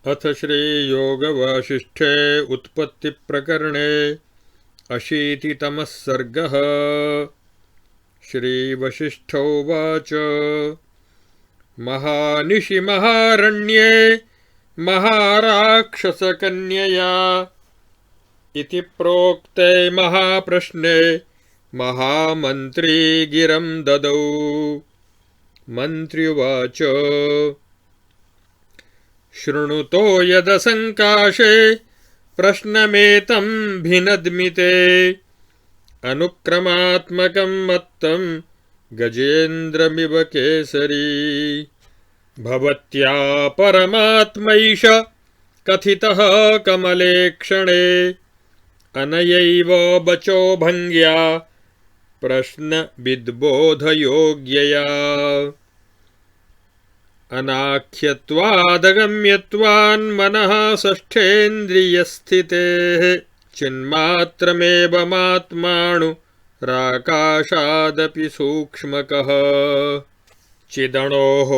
अथ श्रीयोगवासिष्ठे उत्पत्तिप्रकरणे अशीतितमः सर्गः। श्रीवसिष्ठोवाच महानिशि महारण्ये महाराक्षसकन्यया इति प्रोक्ते महाप्रश्ने महामन्त्री गिरं ददौ। मन्त्र्युवाच शृणुतो यदसङ्काशे प्रश्नमेतं भिनद्मिते अनुक्रमात्मकं मत्तं गजेन्द्रमिव केसरी। भवत्या परमात्मैष कथितः कमले क्षणे अनयैव वचो भङ्ग्या प्रश्नविद्बोधयोग्यया। अनाख्यत्वादगम्यत्वान्मनः षष्ठेन्द्रियस्थितेः चिन्मात्रमेव मात्माणुराकाशादपि सूक्ष्मकः। चिदणोः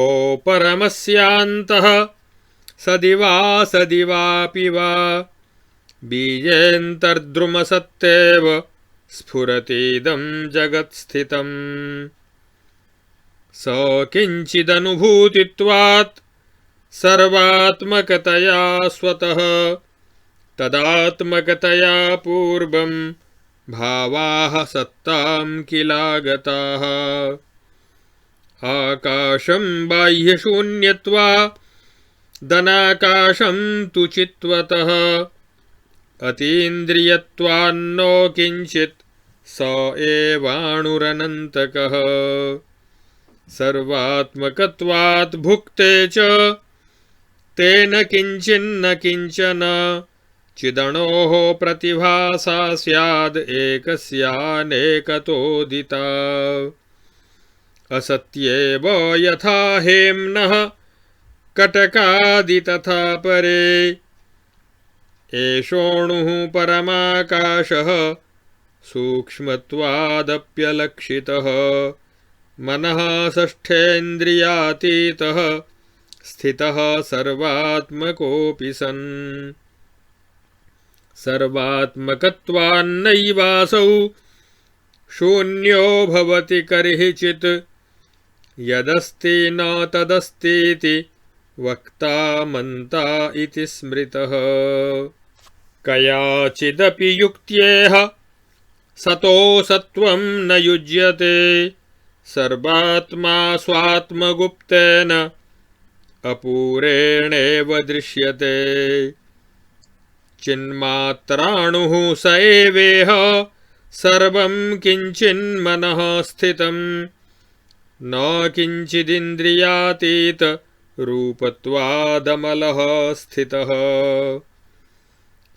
परमस्यान्तः सदिवापि वा बीजेऽन्तर्द्रुमसत्तेव स्फुरतीदं जगत्स्थितम्। स किञ्चिदनुभूतित्वात् सर्वात्मकतया स्वतः तदात्मकतया पूर्वं भावाः सत्तां किलागताः। आकाशं बाह्यशून्यत्वादनाकाशं तु चित्वतः अतीन्द्रियत्वान्नो किञ्चित् स एवाणुरनन्तकः। सर्वात्मकत्वात् भुक्ते च तेन किञ्चिन्न किञ्चन चिदणोः प्रतिभासा स्याद् एकस्यानेकतोदिता। असत्येव यथा हेम्नः कटकादि तथा परे एषोऽणुः परमाकाशः सूक्ष्मत्वादप्यलक्षितः मनः षष्ठेन्द्रियातीतः स्थितः सर्वात्मकोऽपि सन्। सर्वात्मकत्वान्नैवासौ शून्यो भवति कर्हिचित् यदस्ति न तदस्तीति वक्ता मन्ता इति स्मृतः। कयाचिदपि युक्त्येह सतो सत्वं न युज्यते सर्वात्मा स्वात्मगुप्तेन अपूरेणेव दृश्यते। चिन्मात्राणुः स एवेह सर्वं किञ्चिन्मनः स्थितं न किञ्चिदिन्द्रियातीत रूपत्वादमलः स्थितः।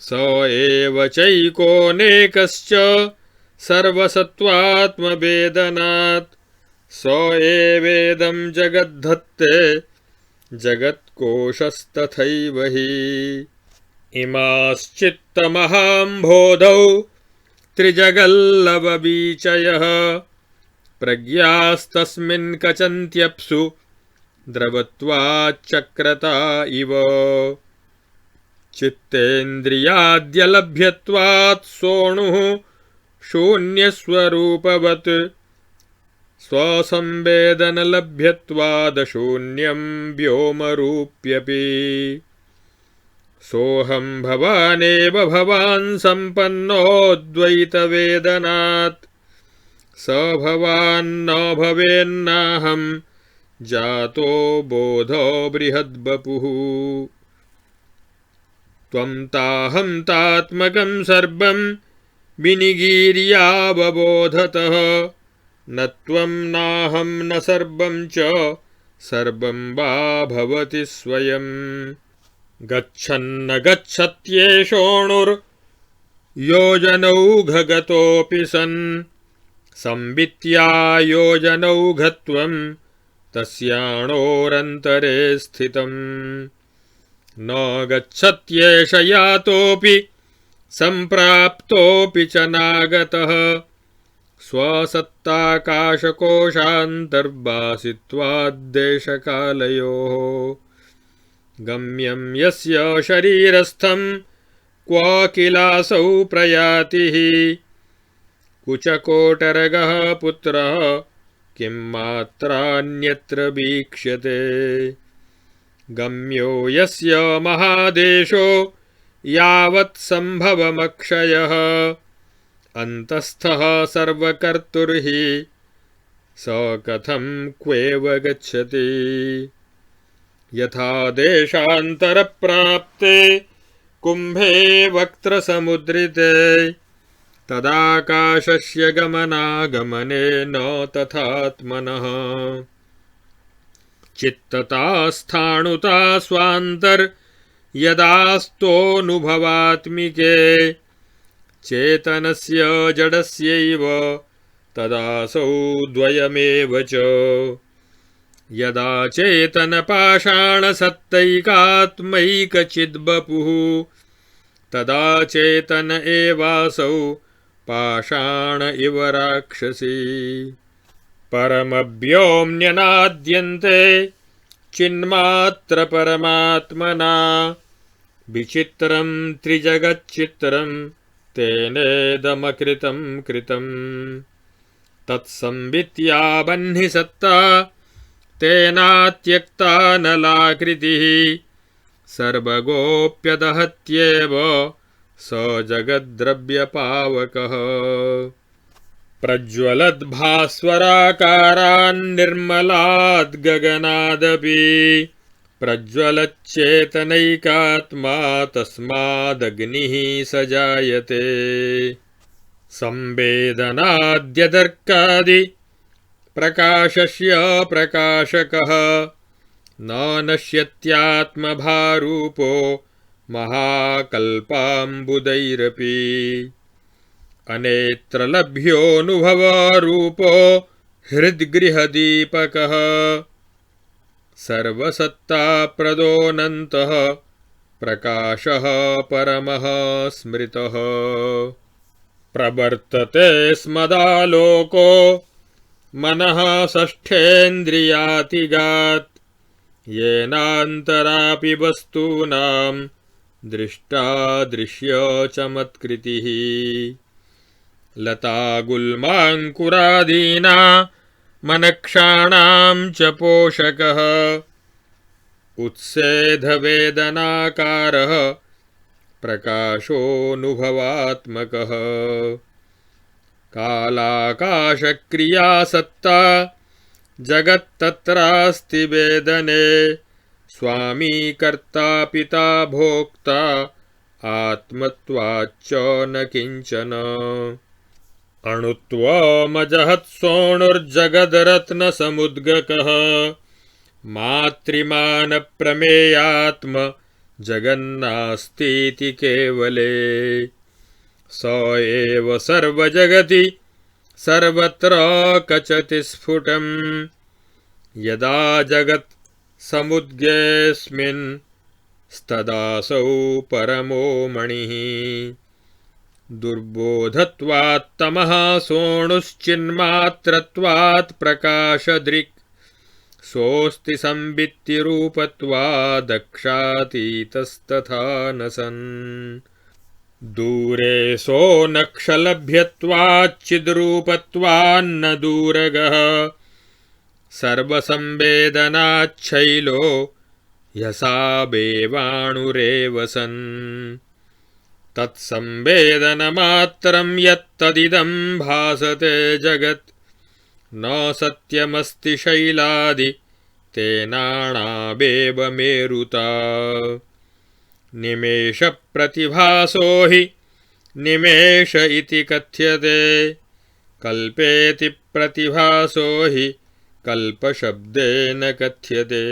स एव चैकोनेकश्च सर्वसत्त्वात्मवेदनात् स एवेदं जगद्धत्ते जगत्कोशस्तथैव हि। इमाश्चित्तमहाम्भोधौ त्रिजगल्लवबीचयः प्रज्ञास्तस्मिन् कचन्त्यप्सु द्रवत्वाच्चक्रता इव। चित्तेन्द्रियाद्यलभ्यत्वात् सोऽणुः शून्यस्वरूपवत् स्वसंवेदनलभ्यत्वादशून्यं व्योमरूप्यपि। सोऽहं भवानेव भवान् सम्पन्नोऽद्वैतवेदनात् स भवान्न भवेन्नाहं जातो बोधो बृहद्वपुः। त्वं ताहं तात्मकं सर्वं विनिगीर्यावबोधतः न त्वं नाहं न सर्वं च सर्वं वा भवति स्वयं। गच्छन्न गच्छत्येषोऽणुर्योजनौघगतोऽपि सन् संवित्या योजनौघत्वं तस्याणोरन्तरे स्थितम्। न गच्छत्येष यातोऽपि सम्प्राप्तोऽपि च नागतः स्वसत्ताकाशकोशान्तर्वासित्वाद्देशकालयोः। गम्यं यस्य शरीरस्थं क्व किलासौ प्रयातिः कुचकोटरगः पुत्रः किं मात्रान्यत्र वीक्ष्यते गम्यो यस्य महादेशो यावत् सम्भवमक्षयः अन्तस्थः सर्वकर्तुर्हि स कथं क्वेव गच्छति यथा देशान्तरप्राप्ते कुम्भे वक्त्रसमुद्रिते तदाकाशस्य गमनागमने न तथात्मनः चित्ततास्थाणुता स्वान्तर्यदास्तोऽनुभवात्मिके चेतनस्य जडस्यैव तदासौ द्वयमेव च यदा चेतनपाषाणसत्तैकात्मैकचिद्वपुः तदा चेतन एवासौ पाषाण इव राक्षसी परमव्योम्न्यनाद्यन्ते चिन्मात्र परमात्मना विचित्रं त्रिजगच्चित्रं तेनेदमकृतं कृतं तत्संवित्या बह्निसत्ता तेनात्यक्ता नलाकृतिः सर्वगोप्यदहत्येव स जगद्द्रव्यपावकः प्रज्वलद्भास्वराकारान्निर्मलाद् गगनादपि प्रज्वलच्चेतनैकात्मा तस्मादग्निः स जायते संवेदनाद्यदर्कादि प्रकाशस्य प्रकाशकः न नश्यत्यात्मभारूपो महाकल्पाम्बुदैरपि अनेत्रलभ्योऽनुभवरूपो हृद्गृहदीपकः सर्वसत्ताप्रदोऽनन्तः प्रकाशः परमः स्मृतः प्रवर्तते स्मदालोको मनः षष्ठेन्द्रियातिगात् येनान्तरापि वस्तूनां दृष्टादृश्यचमत्कृतिः लतागुल्माङ्कुरादीना मनक्षाणां च पोषकः उत्सेधवेदनाकारः प्रकाशोऽनुभवात्मकः कालाकाशक्रियासत्ता जगत्तत्रास्ति वेदने स्वामी कर्ता पिता भोक्ता आत्मत्वाच्च न किञ्चन अणुत्वमजहत्सोणुर्जगद्रत्नसमुद्गकः मातृमानप्रमेयात्म जगन्नास्तीति केवले स एव सर्वजगति सर्वत्र कचति स्फुटम् यदा जगत् समुद्गेऽस्मिन् स्तदासौ परमो मणिः दुर्बोधत्वात्तमः सोऽणुश्चिन्मात्रत्वात् प्रकाशदृक् सोऽस्ति संवित्तिरूपत्वादक्षातीतस्तथा न सन् दूरे सोऽनक्षलभ्यत्वाच्चिद्रूपत्वान्न दूरगः सर्वसंवेदनाच्छैलो यसा बेवाणुरेव सन् तत्संवेदनमात्रं यत्तदिदं भासते जगत् न सत्यमस्ति शैलादि तेनाणावेव मेरुता निमेषप्रतिभासो हि निमेष इति कथ्यते कल्पेति प्रतिभासो हि कल्पशब्देन कथ्यते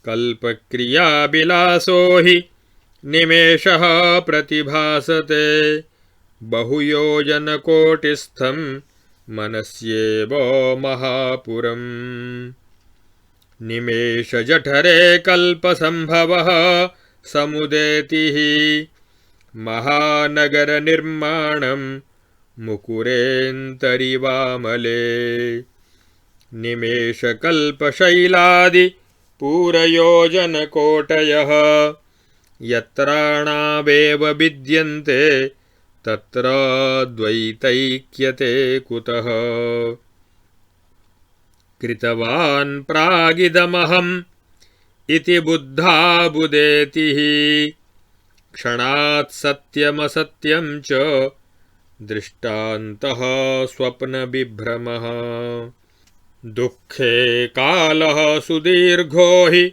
कल्पक्रियाविलासो हि निमेषः प्रतिभासते बहुयोजनकोटिस्थं मनस्येव महापुरम् निमेषजठरे कल्पसम्भवः समुदेतिः महानगरनिर्माणं मुकुरेऽन्तरिवामले निमेषकल्पशैलादि पूरयोजनकोटयः यत्राणावेव विद्यन्ते तत्र द्वैतैक्यते कुतः कृतवान् प्रागिदमहम् इति बुद्धा बुदेतिः क्षणात् सत्यमसत्यं च दृष्टान्तः स्वप्नविभ्रमः दुःखे कालः सुदीर्घो हि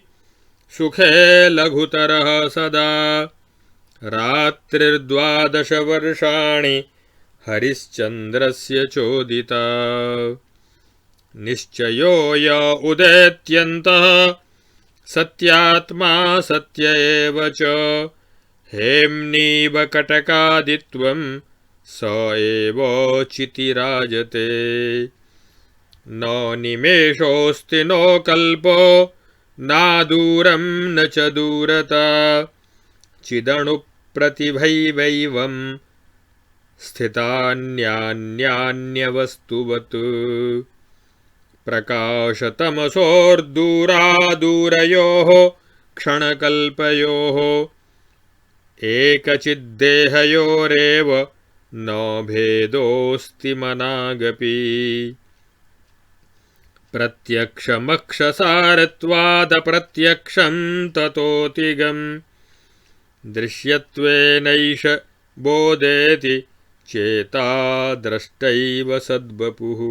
सुखे लघुतरः सदा रात्रिर्द्वादश वर्षाणि हरिश्चन्द्रस्य चोदिता निश्चयो य उदेत्यन्तः सत्यात्मा सत्य एव च हेम्नीव कटकादित्वं स एव चितिराजते न निमेषोऽस्ति नो कल्पो नादूरं न च दूरता चिदणुप्रतिभैवैवं स्थितान्यान्यान्यवस्तुवत् प्रकाशतमसोर्दूरादूरयोः क्षणकल्पयोः एकचिद्देहयोरेव न भेदोऽस्ति मनागपि प्रत्यक्षमक्षसारत्वादप्रत्यक्षं ततोऽतिगम् दृश्यत्वेनैष बोधेति चेता द्रष्टैव सद्वपुः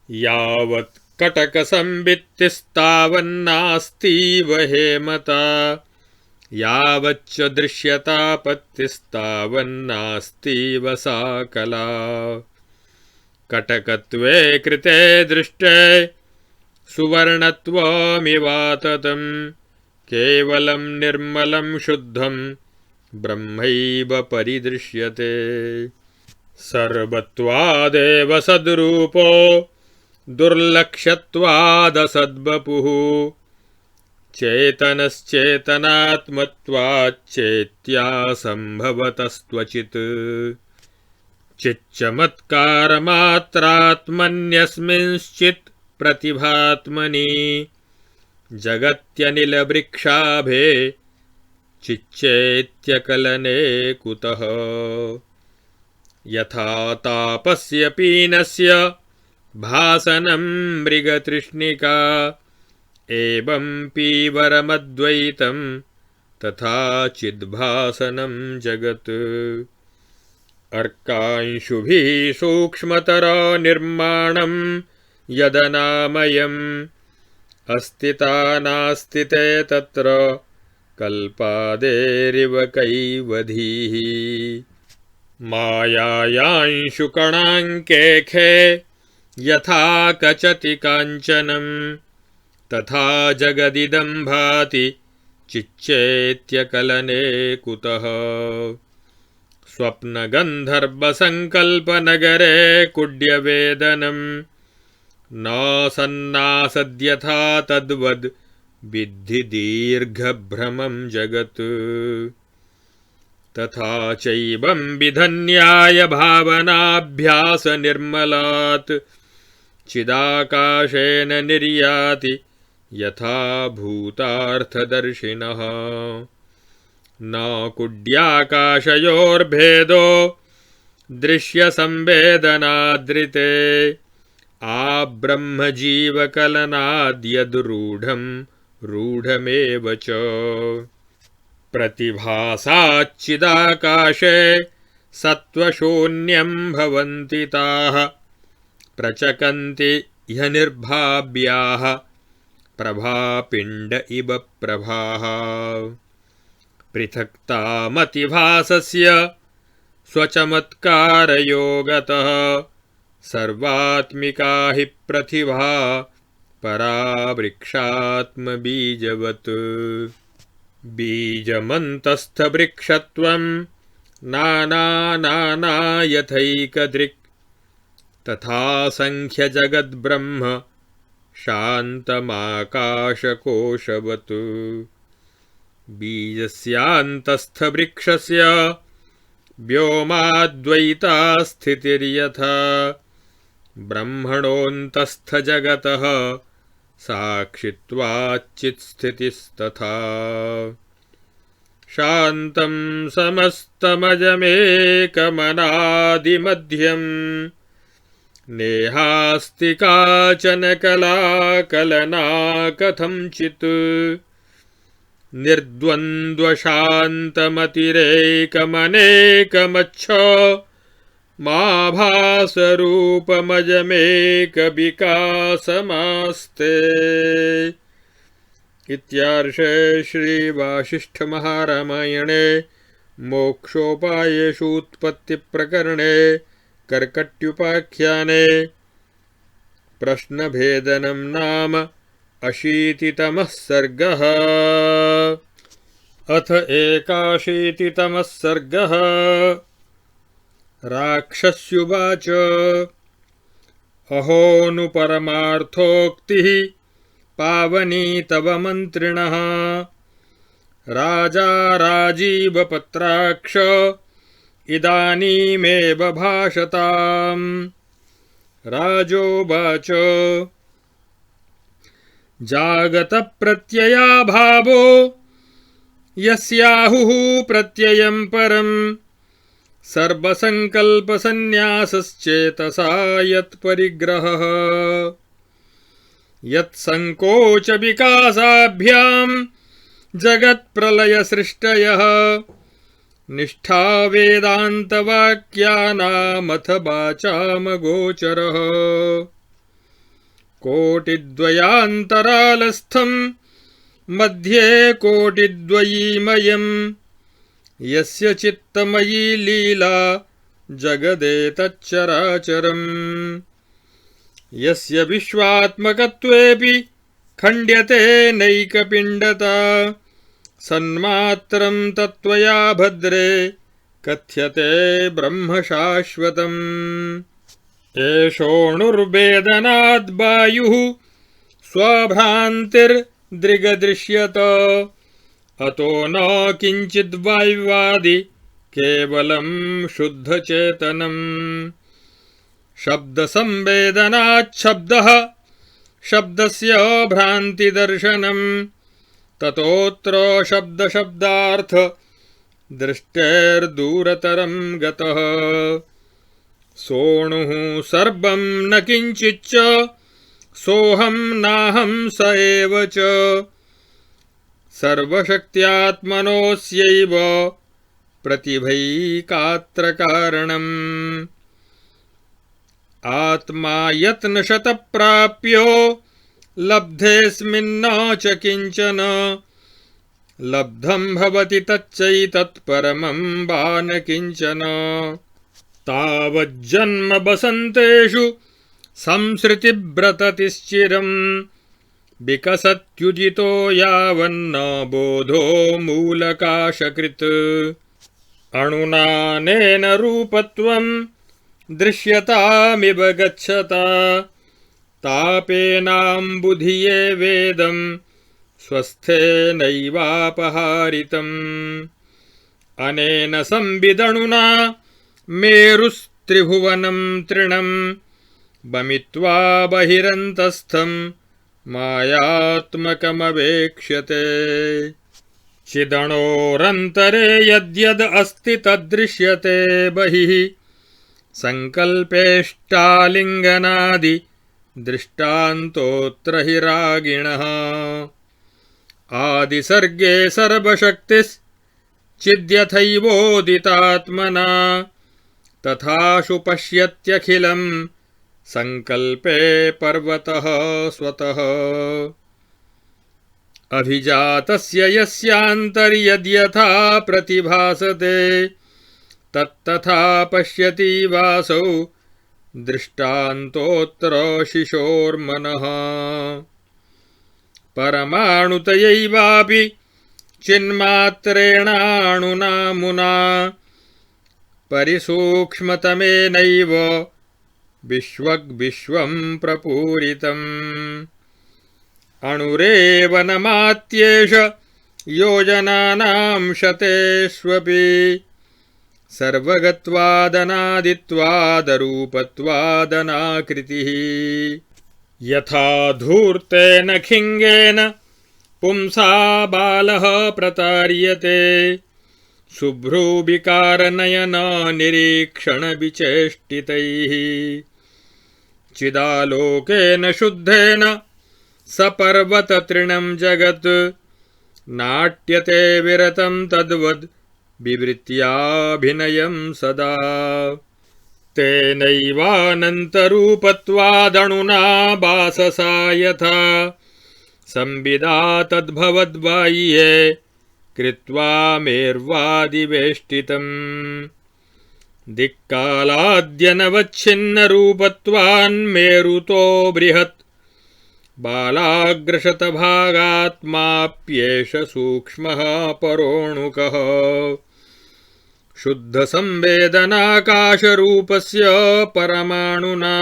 यावत् कटकसंवित्तिस्तावन्नास्तीव हेमता यावच्च दृश्यतापत्तिस्तावन्नास्तीव सा कला कटकत्वे कृते दृष्टे सुवर्णत्वमिवाततं केवलं निर्मलं शुद्धं ब्रह्मैव परिदृश्यते सर्वत्वादेव सद्रूपो दुर्लक्ष्यत्वादसद्वपुः चेतनश्चेतनात्मत्वाच्चेत्यासम्भवतस्त्वचित् चिच्चमत्कारमात्रात्मन्यस्मिंश्चित् प्रतिभात्मनि जगत्यनिलवृक्षाभे चिच्चेत्यकलने कुतः यथा तापस्य पीनस्य भासनं मृगतृष्णिका एवं पीवरमद्वैतं तथा चिद्भासनं जगत् अर्कांशुभिः सूक्ष्मतरो निर्माणं यदनामयम् अस्तिता नास्तिते तत्र कल्पादेरिव कैवधीः मायायांशुकणाङ्केखे यथा कचति काञ्चनं तथा जगदिदं भाति चिच्चेत्यकलने कुतः स्वप्नगन्धर्वसङ्कल्पनगरे कुड्यवेदनं न सन्नासद्यथा तद्वद् विद्धि दीर्घभ्रमं जगत् तथा चैवं विधन्याय भावनाभ्यासनिर्मलात् चिदाकाशेन निर्याति यथा भूतार्थदर्शिनः न कुड्याकाशयोर्भेदो दृश्यसंवेदनादृते आब्रह्मजीवकलनाद्यद्रूढं रूढमेव च प्रतिभासाच्चिदाकाशे सत्त्वशून्यं भवन्ति ताः प्रचकन्ति ह्यनिर्भाव्याः प्रभापिण्ड इव प्रभाः पृथक्तामतिभासस्य स्वचमत्कारयोगतः सर्वात्मिका हि प्रतिभा परा वृक्षात्मबीजवत् बीजमन्तस्थवृक्षत्वं नाना यथैकदृक् तथा संख्यजगद्ब्रह्म शान्तमाकाशकोशवत् बीजस्यान्तस्थवृक्षस्य व्योमाद्वैता स्थितिर्यथा ब्रह्मणोऽन्तस्थजगतः साक्षित्वाच्चित्स्थितिस्तथा शान्तं समस्तमजमेकमनादिमध्यम् नेहास्ति काचन कलाकलना कथंचित् निर्द्वन्द्वशान्तमतिरेकमनेकमच्छ माभासरूपमजमेकविकासमास्ते। इत्यार्षे श्रीवासिष्ठमहारामायणे मोक्षोपायेषु उत्पत्तिप्रकरणे कर्कट्युपाख्याने प्रश्नभेदनं नाम 80तमः सर्गः। अथ 81तमः सर्गः। राक्षस्युवाच अहोनु परमार्थोक्तिः पावनी तव मन्त्रिणः राजा राजीवपत्राक्ष इदानीमेव भाषताम्। राजोवाच जागतप्रत्यया भावो यस्याहुः प्रत्ययं परम् सर्वसङ्कल्पसन्न्यासश्चेतसा यत्परिग्रहः यत्सङ्कोचविकासाभ्यां जगत्प्रलयसृष्टयः निष्ठा वेदान्तवाक्यानामथ वाचामगोचरः कोटिद्वयान्तरालस्थं मध्ये कोटिद्वयीमयम् यस्य चित्तमयी लीला जगदेतच्चराचरम् यस्य विश्वात्मकत्वेऽपि खण्ड्यते नैकपिण्डता सन्मात्रं तत्त्वया भद्रे कथ्यते ब्रह्म शाश्वतम्। एषोऽणुर्वेदनाद्वायुः स्वभ्रान्तिर्दृगदृश्यत अतो न किञ्चिद्वायुवादि केवलं शुद्धचेतनम्। शब्दसंवेदनाच्छब्दः शब्दस्य भ्रान्तिदर्शनम् ततोऽत्र शब्दशब्दार्थ दृष्टेर्दूरतरं गतः। सोऽणुः सर्वं न किञ्चिच्च सोऽहं नाहं स एव च सर्वशक्त्यात्मनोऽस्यैव प्रतिभैकात्रकारणम्। आत्मा यत्नशतप्राप्यो लब्धेऽस्मिन्न च किञ्चन लब्धं भवति तच्चैतत्परमं वा न किञ्चन। तावज्जन्म बसन्तेषु संसृतिव्रततिश्चिरम् विकसत्युजितो यावन्न बोधो मूलकाशकृत्। अणुनानेन रूपत्वं दृश्यतामिव गच्छता तापेनाम्बुधिये वेदं स्वस्थेनैवापहारितम्। अनेन संविदणुना मेरुस्त्रिभुवनं तृणम् बमित्वा बहिरन्तस्थं मायात्मकमवेक्ष्यते। चिदणोरन्तरे यद्यद् अस्ति तद्दृश्यते बहिः सङ्कल्पेष्टालिङ्गनादि दृष्टान्तोऽत्र हि रागिणः। आदिसर्गे सर्वशक्तिश्चिद्यथैवोदितात्मना तथाशु पश्यत्यखिलं सङ्कल्पे पर्वतः स्वतः। अभिजातस्य यस्यान्तर्यद्यथा प्रतिभासते तत्तथा पश्यति वासौ दृष्टान्तोऽत्र शिशोर्मनः। परमाणुतयैवापि चिन्मात्रेणाणुना मुना परिसूक्ष्मतमेनैव विश्वं प्रपूरितम्। अणुरेव न मात्येष योजनानां शतेष्वपि सर्वगत्वादनादित्वादरूपत्वादनाकृतिः। यथा धूर्तेन खिङ्गेन पुंसा बालः प्रतार्यते शुभ्रूविकारनयन निरीक्षणविचेष्टितैः चिदालोकेन शुद्धेन सपर्वततृणं जगत् नाट्यते विरतं तद्वद् विवृत्याभिनयं सदा तेनैवानन्तरूपत्वादणुना वाससा यथा संविदा तद्भवद्बाह्ये कृत्वा मेर्वादिवेष्टितम् दिक्कालाद्यनवच्छिन्नरूपत्वान्मेरुतो बृहत् बालाग्रशतभागात्माप्येष सूक्ष्मः परोणुकः शुद्धसंवेदनाकाशरूपस्य परमाणुना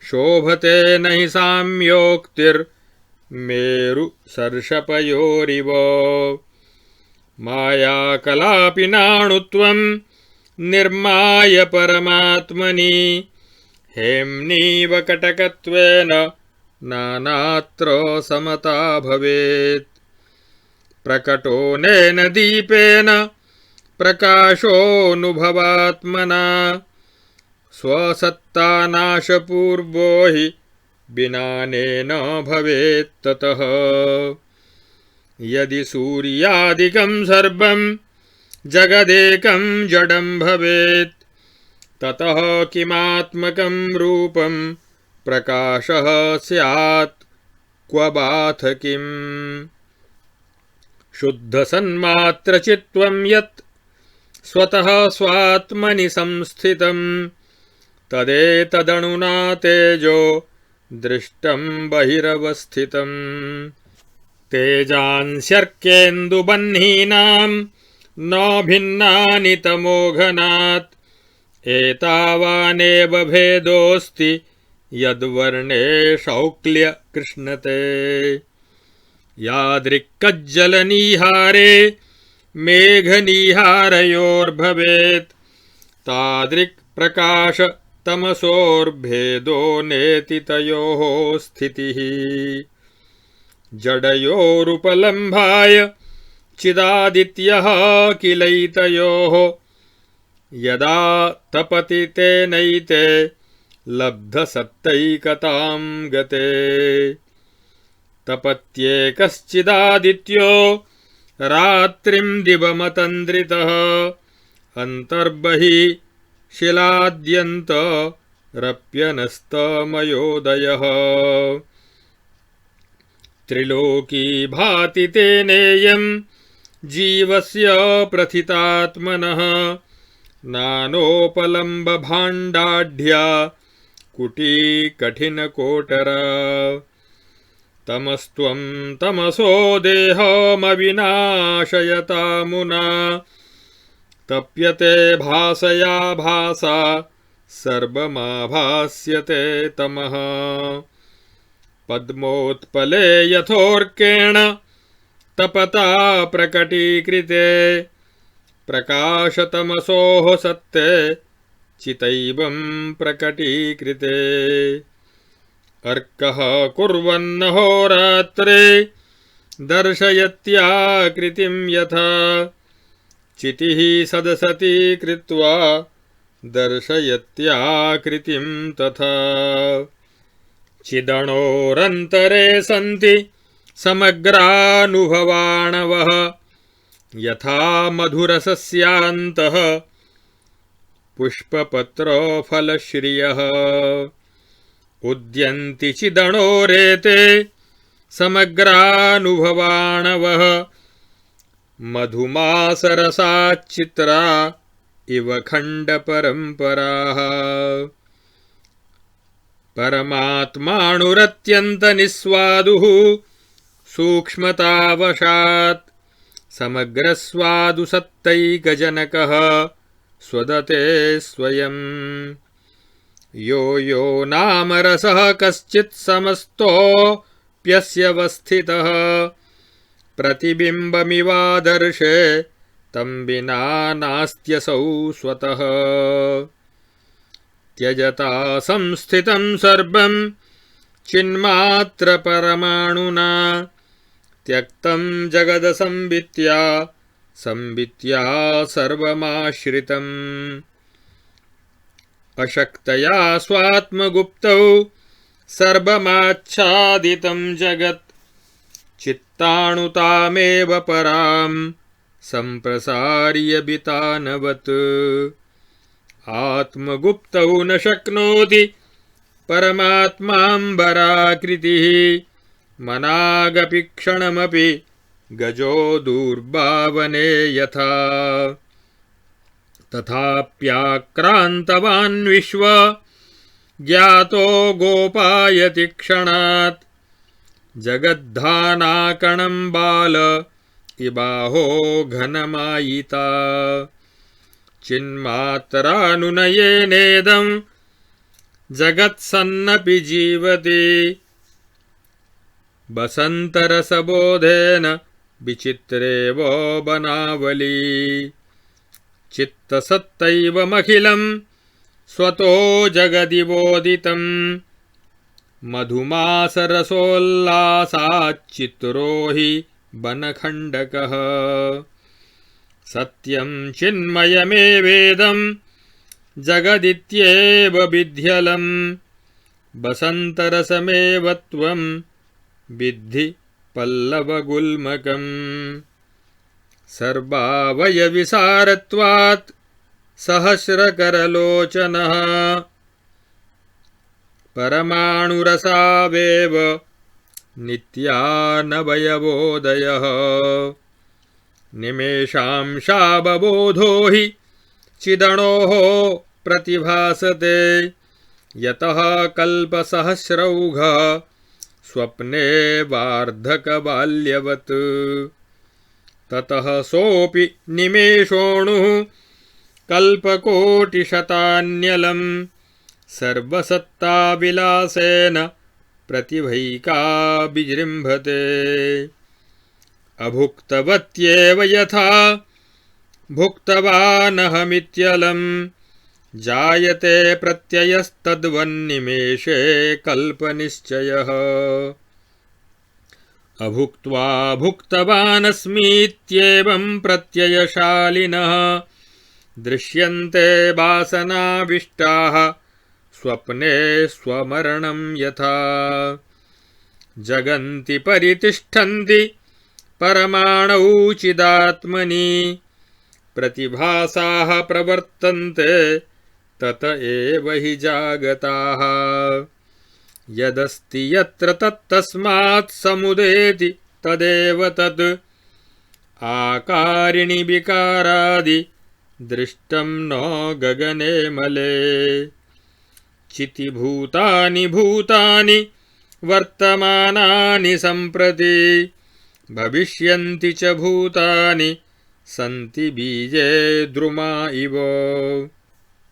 शोभते न हि साम्योक्तिर्मेरुसर्षपयोरिव मायाकलापिनाणुत्वं निर्माय परमात्मनि हेम्नीव कटकत्वेन नानात्र समता भवेत् प्रकटोनेन दीपेन प्रकाशोऽनुभवात्मना स्वसत्तानाशपूर्वो हि विनानेन भवेत् ततः यदि सूर्यादिकं सर्वं जगदेकं जडं भवेत् ततः किमात्मकं रूपं प्रकाशः स्यात् क्व बाथ किम् शुद्धसन्मात्रचित्वं यत् स्वतः स्वात्मनि संस्थितं तदेतदणुना तेजो दृष्टं बहिरवस्थितम् तेजांस्यर्केन्दुबह्नीनां न भिन्नानि तमोघनात् एतावानेव भेदोऽस्ति यद्वर्णे शौक्ल्य कृष्णते यादृक्कज्जलनीहारे मेघनीहारयोर्भवेत् तादृक् प्रकाश तमसोर्भेदो नेति तयोः स्थितिः जडयोरुपलम्भाय चिदादित्यः किलैतयोः यदा तपति तेनैते लब्धसत्तैकतां गते तपत्येकश्चिदादित्यो रात्रिं दिवमतन्द्रितः अन्तर्बहिः शिलाद्यन्तरप्यनस्तमयोदयः त्रिलोकी भाति तेनेयं जीवस्य प्रथितात्मनः नानोपलम्बभाण्डाढ्या कुटीकठिनकोटरा तमस्त्वं तमसो देहमविनाशयता मुना तप्यते भासया भासा सर्वमाभास्यते तमः पद्मोत्पले यथोर्केण तपता प्रकटीकृते प्रकाशतमसोः सत्ते चितैवं प्रकटीकृते अर्कः कुर्वन्नहोरात्रे दर्शयत्याकृतिं यथा चितिः सदसति कृत्वा दर्शयत्याकृतिं तथा चिदणोरन्तरे सन्ति समग्रानुभवाणवः यथा मधुरसस्यान्तः पुष्पपत्रफलश्रियः उद्यन्ति चिदणोरेते समग्रानुभवाणवः मधुमासरसाच्चित्रा इव खण्डपरम्पराः परमात्माणुरत्यन्तनिस्वादुः सूक्ष्मतावशात् समग्रस्वादुसत्तैकजनकः स्वदते स्वयं यो यो नाम रसः कश्चित् समस्तोऽप्यस्यवस्थितः प्रतिबिम्बमिवादर्शे तं विना नास्त्यसौ स्वतः त्यजता संस्थितं सर्वं चिन्मात्रपरमाणुना त्यक्तं जगदसंवित्या संवित्या सर्वमाश्रितम् अशक्तया स्वात्मगुप्तौ सर्वमाच्छादितं जगत् चित्ताणुतामेव परां सम्प्रसार्य बितानवत् आत्मगुप्तौ न शक्नोति परमात्माम्बराकृतिः मनागपि क्षणमपि गजो दूर्भावने यथा तथाप्याक्रान्तवान् विश्व ज्ञातो गोपायति क्षणात् जगद्धानाकणं बाल इबाहो घनमायिता चिन्मात्रानुनयेनेदं जगत्सन्नपि जीवति बसन्तरसबोधेन विचित्रेव बनावली चित्तसत्तैवमखिलं स्वतो जगदिवोदितं मधुमासरसोल्लासाच्चित्रो हि बनखण्डकः सत्यं चिन्मयमेवेदं जगदित्येव विध्यलं बसन्तरसमेव त्वं विद्धि पल्लवगुल्मकम् सर्वावयविसारत्वात् सहस्रकरलोचनः परमाणुरसावेव नित्यानवयवोदयः निमेषांशावबोधो हि चिदणोः प्रतिभासते यतः कल्पसहस्रौघः स्वप्ने वार्धकबाल्यवत् ततः सोऽपि निमेषोऽणुः कल्पकोटिशतान्यलं सर्वसत्ताविलासेन प्रतिभैका विजृम्भते अभुक्तवत्येव यथा भुक्तवानहमित्यलं जायते प्रत्ययस्तद्वन्निमेषे कल्पनिश्चयः अभुक्त्वा भुक्तवानस्मीत्येवं प्रत्ययशालिनः दृश्यन्ते वासनाविष्टाः स्वप्ने स्वमरणं यथा जगन्ति परितिष्ठन्ति परमाणौ चिदात्मनि प्रतिभासाः प्रवर्तन्ते तत एव हि जागताः यदस्ति यत्र तत्तस्मात् समुदेति तदेव तत् आकारिणि विकारादि दृष्टं न गगने मले चितिभूतानि भूतानि वर्तमानानि सम्प्रति भविष्यन्ति च भूतानि सन्ति बीजे द्रुमा इव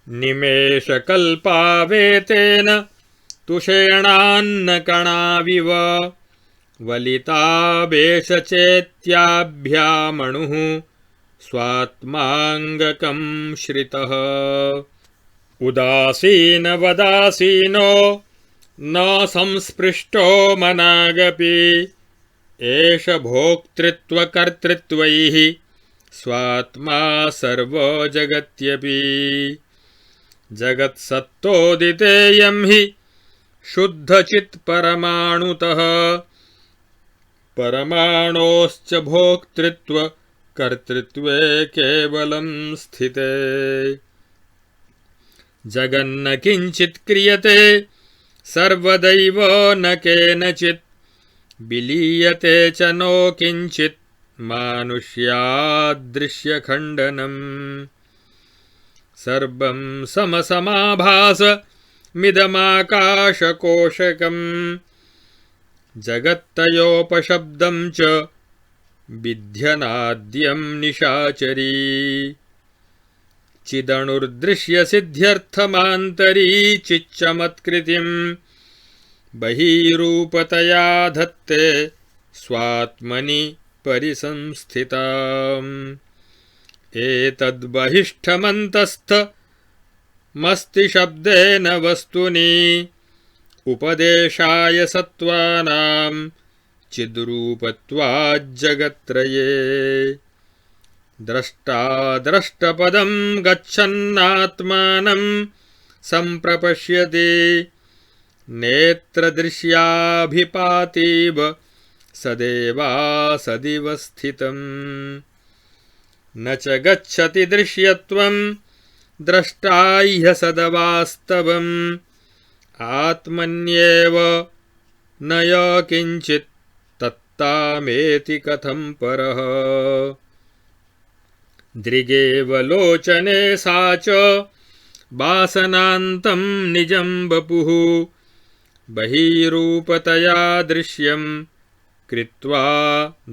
निमेषकल्पावेतेन तुषेणान्नकणाविव वलितावेशचेत्याभ्यामणुः स्वात्माङ्गकं श्रितः उदासीनवदासीनो न संस्पृष्टो मनागपि एष भोक्तृत्वकर्तृत्वैः स्वात्मा सर्वजगत्यपि जगत्सत्तोदितेयं हि शुद्धचित्परमाणुतः परमाणोश्च भोक्तृत्वकर्तृत्वे केवलं स्थिते जगन्न किञ्चित् क्रियते सर्वदैव न केनचित् विलीयते च नो किञ्चित् मानुष्यादृश्यखण्डनम् सर्वं समसमाभास मिदमाकाशकोशकम् जगत्तयोपशब्दं च विध्यनाद्यं निशाचरी चिदणुर्दृश्यसिद्ध्यर्थमान्तरी चिच्चमत्कृतिं बहिरूपतया धत्ते स्वात्मनि परिसंस्थिताम् एतद्बहिष्ठमन्तस्थमस्ति शब्देन वस्तुनि उपदेशाय सत्त्वानां चिद्रूपत्वाज्जगत्त्रये द्रष्टाद्रष्टपदं गच्छन्नात्मानं सम्प्रपश्यति नेत्रदृश्याभिपातीव सदेवासदिव स्थितम् न च गच्छति दृश्यत्वं द्रष्टाह्यसदवास्तवम् आत्मन्येव न यकिञ्चित् तत्तामेति कथं परः दृगेव लोचने सा च वासनान्तं निजं वपुः बहिरूपतया दृश्यं कृत्वा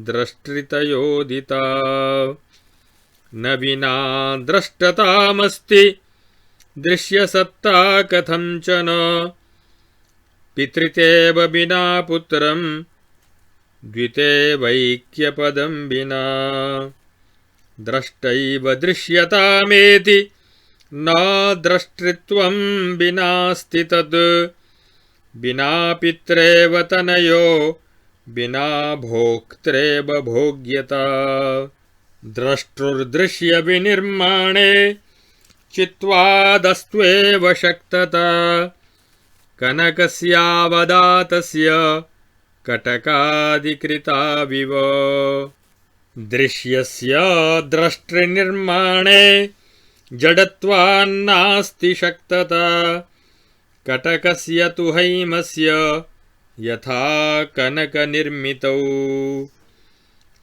द्रष्टृतयोदिता न विना द्रष्टतामस्ति दृश्यसत्ता कथञ्चन पितृतेव विना पुत्रं द्वितेवैक्यपदं विना द्रष्टैव दृश्यतामेति न द्रष्टृत्वं विनास्ति तद् विना पित्रेव तनयो विना भोक्त्रेव भोग्यता द्रष्टुर्दृश्यविनिर्माणे चित्वादस्त्वेव शक्तता कनकस्यावदातस्य कटकादिकृताविव दृश्यस्य द्रष्टृनिर्माणे जडत्वान्नास्ति शक्तता कटकस्य तु हैमस्य यथा कनकनिर्मितौ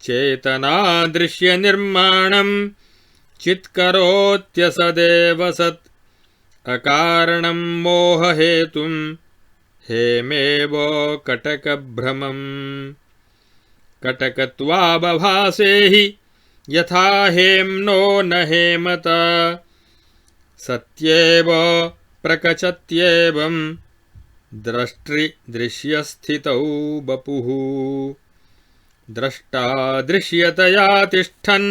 चेतना दृश्यनिर्माणं चित्करोत्यसदेव सत् अकारणं मोहहेतुं हेमेव कटकभ्रमम् कटकत्वाबभासे हि यथा हेम्नो न हेमता सत्येव प्रकचत्येवं द्रष्टृदृश्यस्थितौ वपुः द्रष्टा दृश्यतया तिष्ठन्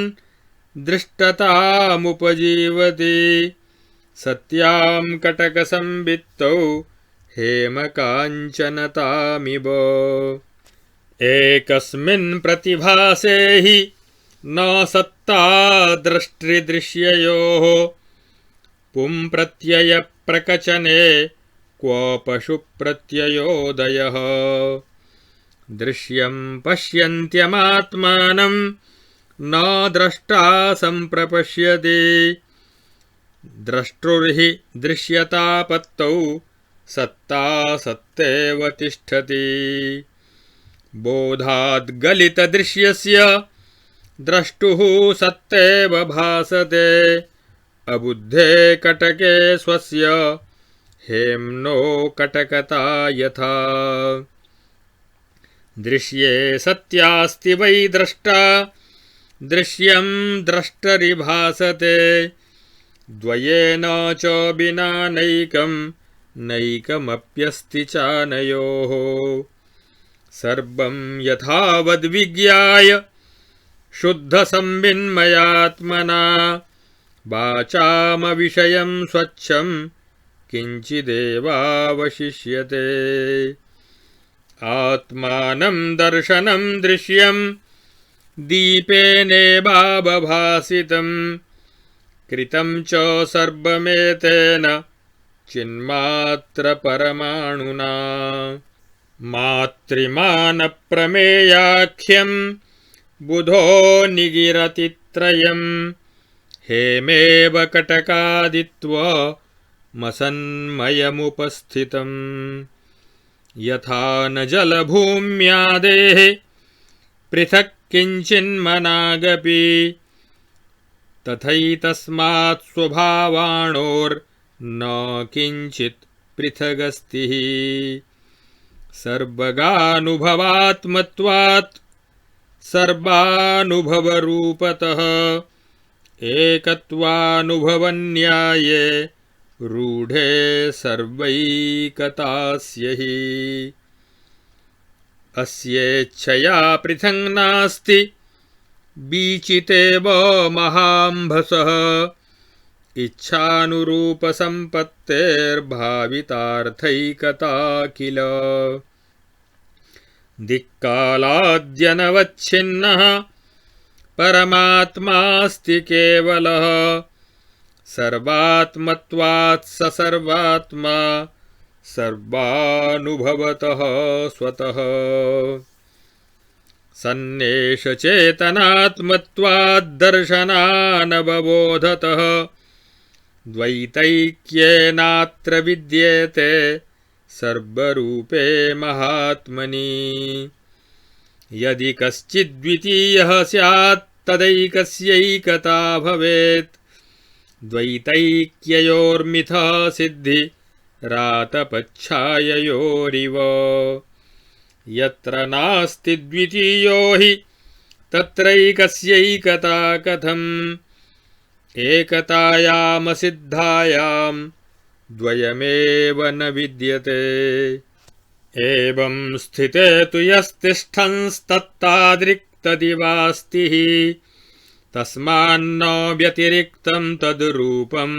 दृष्टतामुपजीवति सत्यां कटकसंवित्तौ हेमकाञ्चनतामिव एकस्मिन् प्रतिभासे हि न सत्ता दृष्टृदृश्ययोः पुंप्रत्ययप्रकचने क्व पशुप्रत्ययोदयः दृश्यं पश्यन्त्यमात्मानं न द्रष्टा सम्प्रपश्यति द्रष्टुर्हि दृश्यतापत्तौ सत्ता सत्तेव तिष्ठति बोधाद्गलितदृश्यस्य द्रष्टुः सत्तेव भासते अबुद्धे कटके स्वस्य हेम्नो कटकता यथा दृश्ये सत्यास्ति वै द्रष्टा दृश्यं द्रष्टरिभासते द्वयेन च विना नैकं नैकमप्यस्ति चानयोः सर्वं यथावद्विज्ञाय शुद्धसंविन्मयात्मना वाचामविषयं स्वच्छं किञ्चिदेवावशिष्यते आत्मानं दर्शनं दृश्यं दीपेनेवावभासितं कृतं च सर्वमेतेन चिन्मात्रपरमाणुना मातृमानप्रमेयाख्यं बुधो निगिरतित्रयं हेमेव कटकादित्वमसन्मयमुपस्थितम् यथा न जलभूम्यादेः पृथक् किञ्चिन्मनागपि तथैतस्मात् स्वभावाणोर्न किञ्चित् पृथगस्ति सर्वगानुभवात्मत्वात् सर्वानुभवरूपतः एकत्वानुभवन्याये रूढे सर्वैकतास्य हि अस्येच्छया पृथङ् नास्ति बीचितेव महाम्भसः इच्छानुरूपसम्पत्तेर्भावितार्थैकता किल दिक्कालाद्यनवच्छिन्नः परमात्मास्ति केवलः सर्वात्मत्वात् स सर्वात्मा सर्वानुभवतः स्वतः सन्नेषचेतनात्मत्वाद्दर्शनानवबोधतः द्वैतैक्येनात्र विद्येते सर्वरूपे महात्मनि यदि कश्चिद्द्वितीयः स्यात् तदैकस्यैकता भवेत् द्वैतैक्ययोर्मिथा सिद्धिरातपच्छाययोरिव यत्र नास्ति द्वितीयो हि तत्रैकस्यैकता कथम् एकतायामसिद्धायां द्वयमेव न विद्यते एवं स्थिते तु यस्तिष्ठंस्तत्तादृक्तदिवास्ति तस्मान्न व्यतिरिक्तं तद्रूपं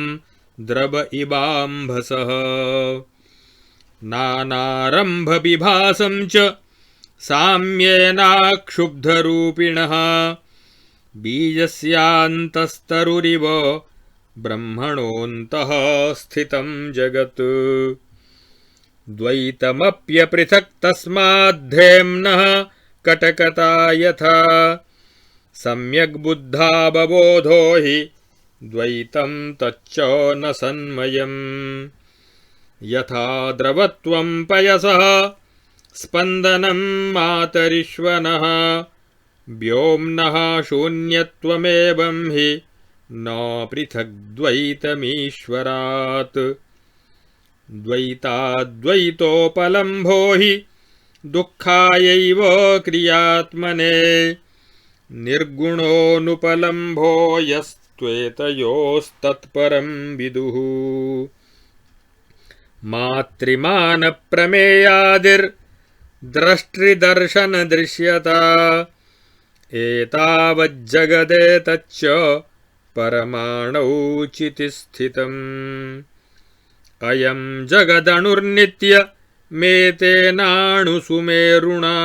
द्रव इवाम्भसः नानारम्भविभासं च साम्येनाक्षुब्धरूपिणः बीजस्यान्तस्तरुरिव ब्रह्मणोऽन्तः स्थितं जगत् द्वैतमप्यपृथक् तस्माद्धेम्नः कटकता यथा सम्यग् बुद्धावबोधो हि द्वैतं तच्च न सन्मयम् यथा द्रवत्वं पयसः स्पन्दनं मातरिश्वनः व्योम्नः शून्यत्वमेवं हि न पृथग्द्वैतमीश्वरात् द्वैताद्वैतोपलम्भो हि दुःखायैव क्रियात्मने निर्गुणोऽनुपलम्भो यस्त्वेतयोस्तत्परं विदुः मातृमानप्रमेयादिर्द्रष्टृदर्शनदृश्यता एतावज्जगदेतच्च परमाणौचितिस्थितम् अयं जगदणुर्नित्यमेतेनाणुसुमेरुणा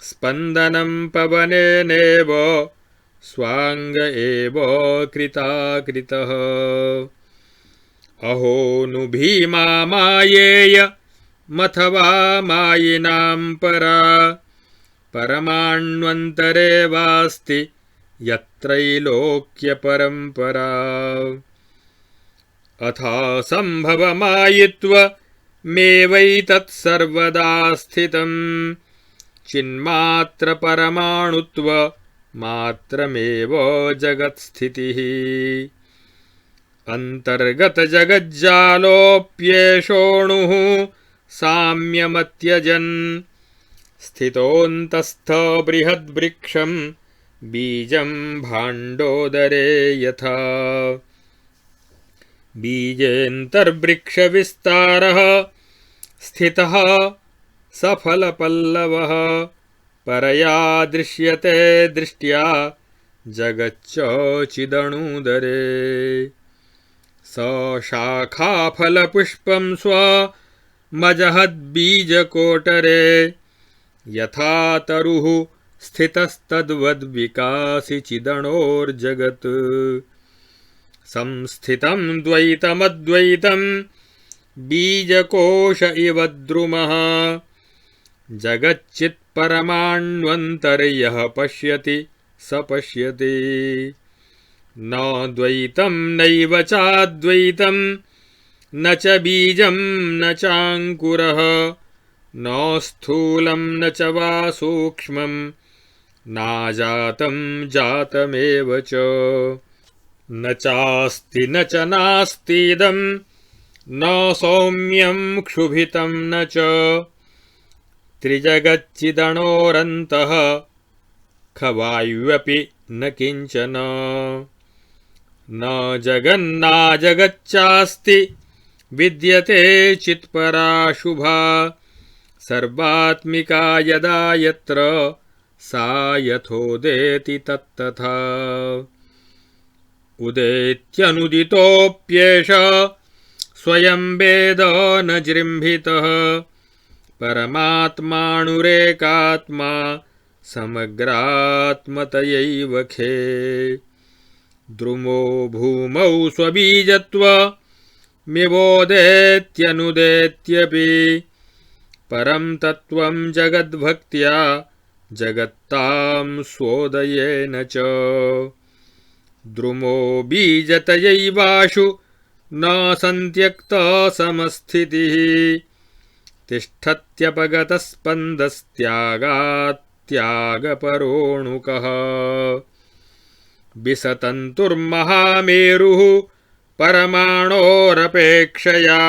स्पन्दनं पवनेनेव स्वाङ्ग एव कृताकृतः अहो नु भीमा मायेयमथवा मायिनां परा परमाण्वन्तरे वास्ति यत्रैलोक्यपरम्परा अथासम्भवमायित्वमेवैतत्सर्वदा स्थितं चिन्मात्रपरमाणुत्वमात्रमेव जगत्स्थितिः अन्तर्गतजगज्जालोऽप्येषोऽणुः साम्यमत्यजन् स्थितोऽन्तस्थ बृहद्वृक्षं बीजं भाण्डोदरे यथा बीजेऽन्तर्वृक्षविस्तारः स्थितः सफलपल्लवः परया दृश्यते दृष्ट्या जगच्च चिदणुदरे स शाखाफलपुष्पं स्वमजहद्बीजकोटरे यथा तरुः स्थितस्तद्वद्विकासि चिदणोर्जगत् संस्थितं द्वैतमद्वैतं बीजकोश इव द्रुमः जगच्चित्परमाण्वन्तर्यः पश्यति स पश्यति न द्वैतं नैव चाद्वैतं न च बीजं न चाङ्कुरः न स्थूलं न च वा सूक्ष्मं नाजातं जातमेव च न चास्ति न च नास्तीदं न सौम्यं क्षुभितं न च त्रिजगच्चिदणोरन्तः खवायुव्यपि न किञ्चन न जगन्नाजगच्चास्ति विद्यते चित्परा शुभा सर्वात्मिका यदा यत्र सा यथोदेति तत्तथा उदेत्यनुदितोऽप्येष स्वयं वेद न जृम्भितः परमात्मानुरेकात्मा समग्रात्मतयैव खे द्रुमो भूमौ स्वबीजत्वमिवोदेत्यनुदेत्यपि परं तत्त्वं जगद्भक्त्या जगत्तां स्वोदयेन च द्रुमो बीजतयैवाशु न सन्त्यक्तसमस्थितिः तिष्ठत्यपगतस्पन्दस्त्यागात्यागपरोऽणुकः विसतन्तुर्महामेरुः परमाणोरपेक्षया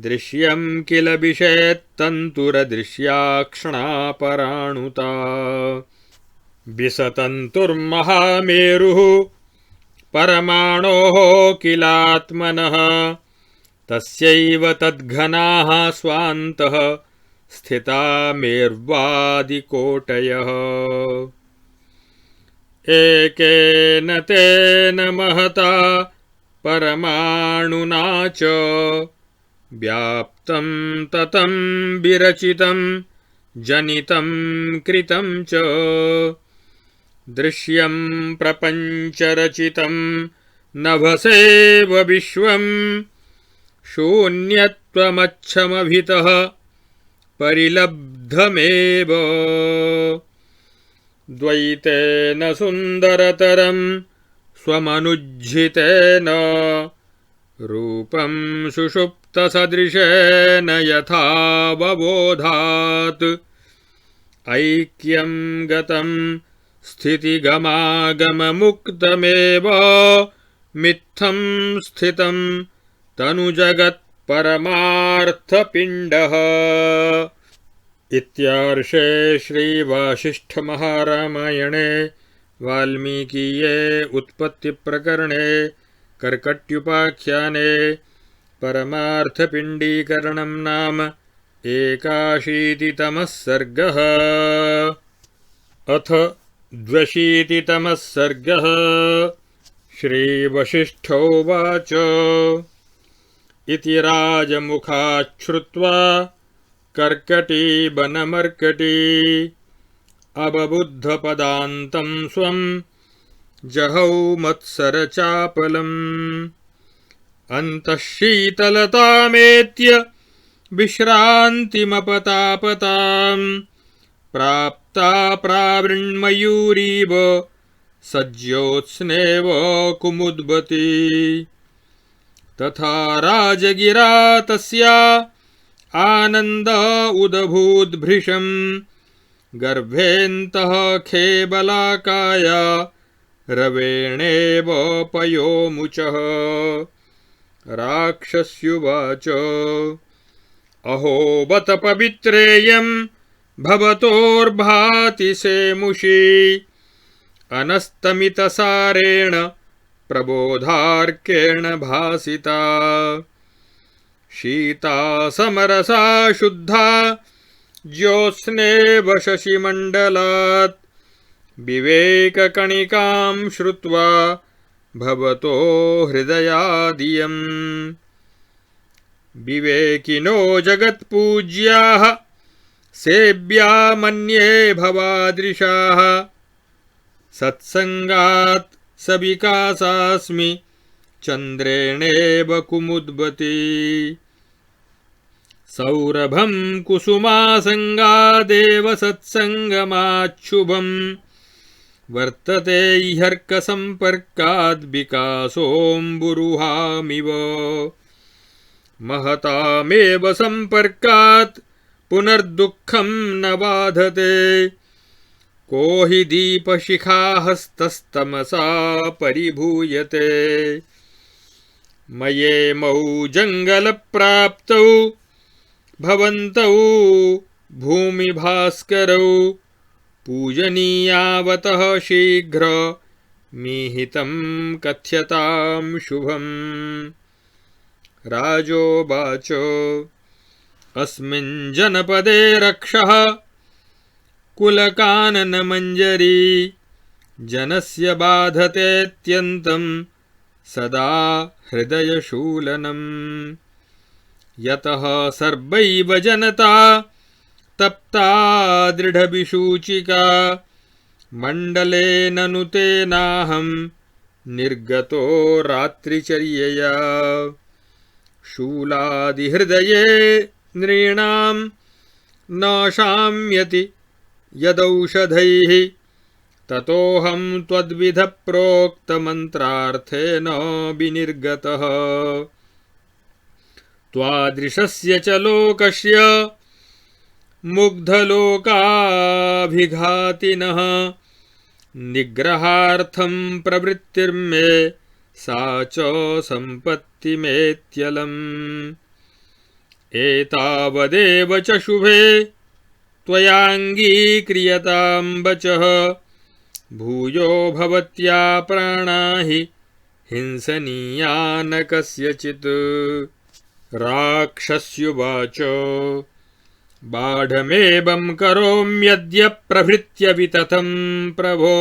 दृश्यं किल विषेत्तन्तुरदृश्याक्ष्णापराणुता विसतन्तुर्महामेरुः परमाणोः किलात्मनः तस्यैव तद्घनाः स्वान्तः स्थिता मेर्वादिकोटयः एकेन तेन महता परमाणुना च व्याप्तं ततं विरचितं जनितं कृतं च दृश्यं प्रपञ्चरचितं नभसेव विश्वं शून्यत्वमच्छमभितः परिलब्धमेव द्वैतेन सुन्दरतरं स्वमनुज्झितेन रूपं सुषुप्तसदृशेन यथावबोधात् ऐक्यं गतं स्थितिगमागममुक्तमेव मित्थं स्थितं तनुजगत्परमार्थपिण्डः इत्यार्षे श्रीवासिष्ठमहारामायणे वाल्मीकीये उत्पत्तिप्रकरणे कर्कट्युपाख्याने परमार्थपिण्डीकरणं नाम 81तमः सर्गः। अथ 82तमः सर्गः। श्रीवसिष्ठोवाच इति राजमुखाच्छ्रुत्वा कर्कटी अबबुद्धपदान्तं स्वं जहौ मत्सरचापलम् अन्तःशीतलतामेत्य विश्रान्तिमपतापताम् प्राप्ता प्रावृण्मयूरीव सज्योत्स्नेव कुमुद्वती तथा राजगिरा तस्या आनन्द उदभूद्भृशं गर्भेऽन्तः खेबलाकाया रवेणेव पयोमुचः राक्षस्युवाच अहो बत पवित्रेयं भवतोर्भाति सेमुषी अनस्तमितसारेण प्रबोधार्केण भासिता शीता समरसा शुद्धा ज्योत्स्नेव शशिमण्डलात् विवेककणिकां श्रुत्वा भवतो हृदयादियम् विवेकिनो जगत्पूज्याः सेव्या मन्ये भवादृशाः सत्सङ्गात् सविकासास्मि चन्द्रेणेव कुमुद्वती सौरभं कुसुमासङ्गादेव सत्सङ्गमाच्छुभम् वर्तते ह्यर्कसम्पर्काद्विकासोऽम्बुरुहामिव महतामेव सम्पर्कात् पुनर्दुःखं न बाधते को हि दीपशिखाहस्तस्तमसा परिभूयते मयेमौ जङ्गलप्राप्तौ भवन्तौ भूमिभास्करौ पूजनीयावतः शीघ्र मीहितं कथ्यतां शुभम् राजोवाच अस्मिन् जनपदे रक्षः कुलकाननमञ्जरी जनस्य बाधतेऽत्यन्तं सदा हृदयशूलनम् यतः सर्वैव जनता तप्ता दृढविसूचिका मण्डलेन नु तेनाहं निर्गतो रात्रिचर्यया शूलादिहृदये नृणां न शाम्यति यदौषधैः ततोऽहं त्वद्विधप्रोक्तमन्त्रार्थेन विनिर्गतः त्वादृशस्य च लोकस्य मुग्धलोकाभिघातिनः निग्रहार्थं प्रवृत्तिर्मे सा च सम्पत्तिमेत्यलम् एतावदेव च शुभे त्वयाङ्गीक्रियतां वचः भूयो भवत्या प्राणा हि हिंसनीया न कस्यचित् राक्षस्युवाच बाढमेवं करोम्यद्य प्रभृत्य वितथं प्रभो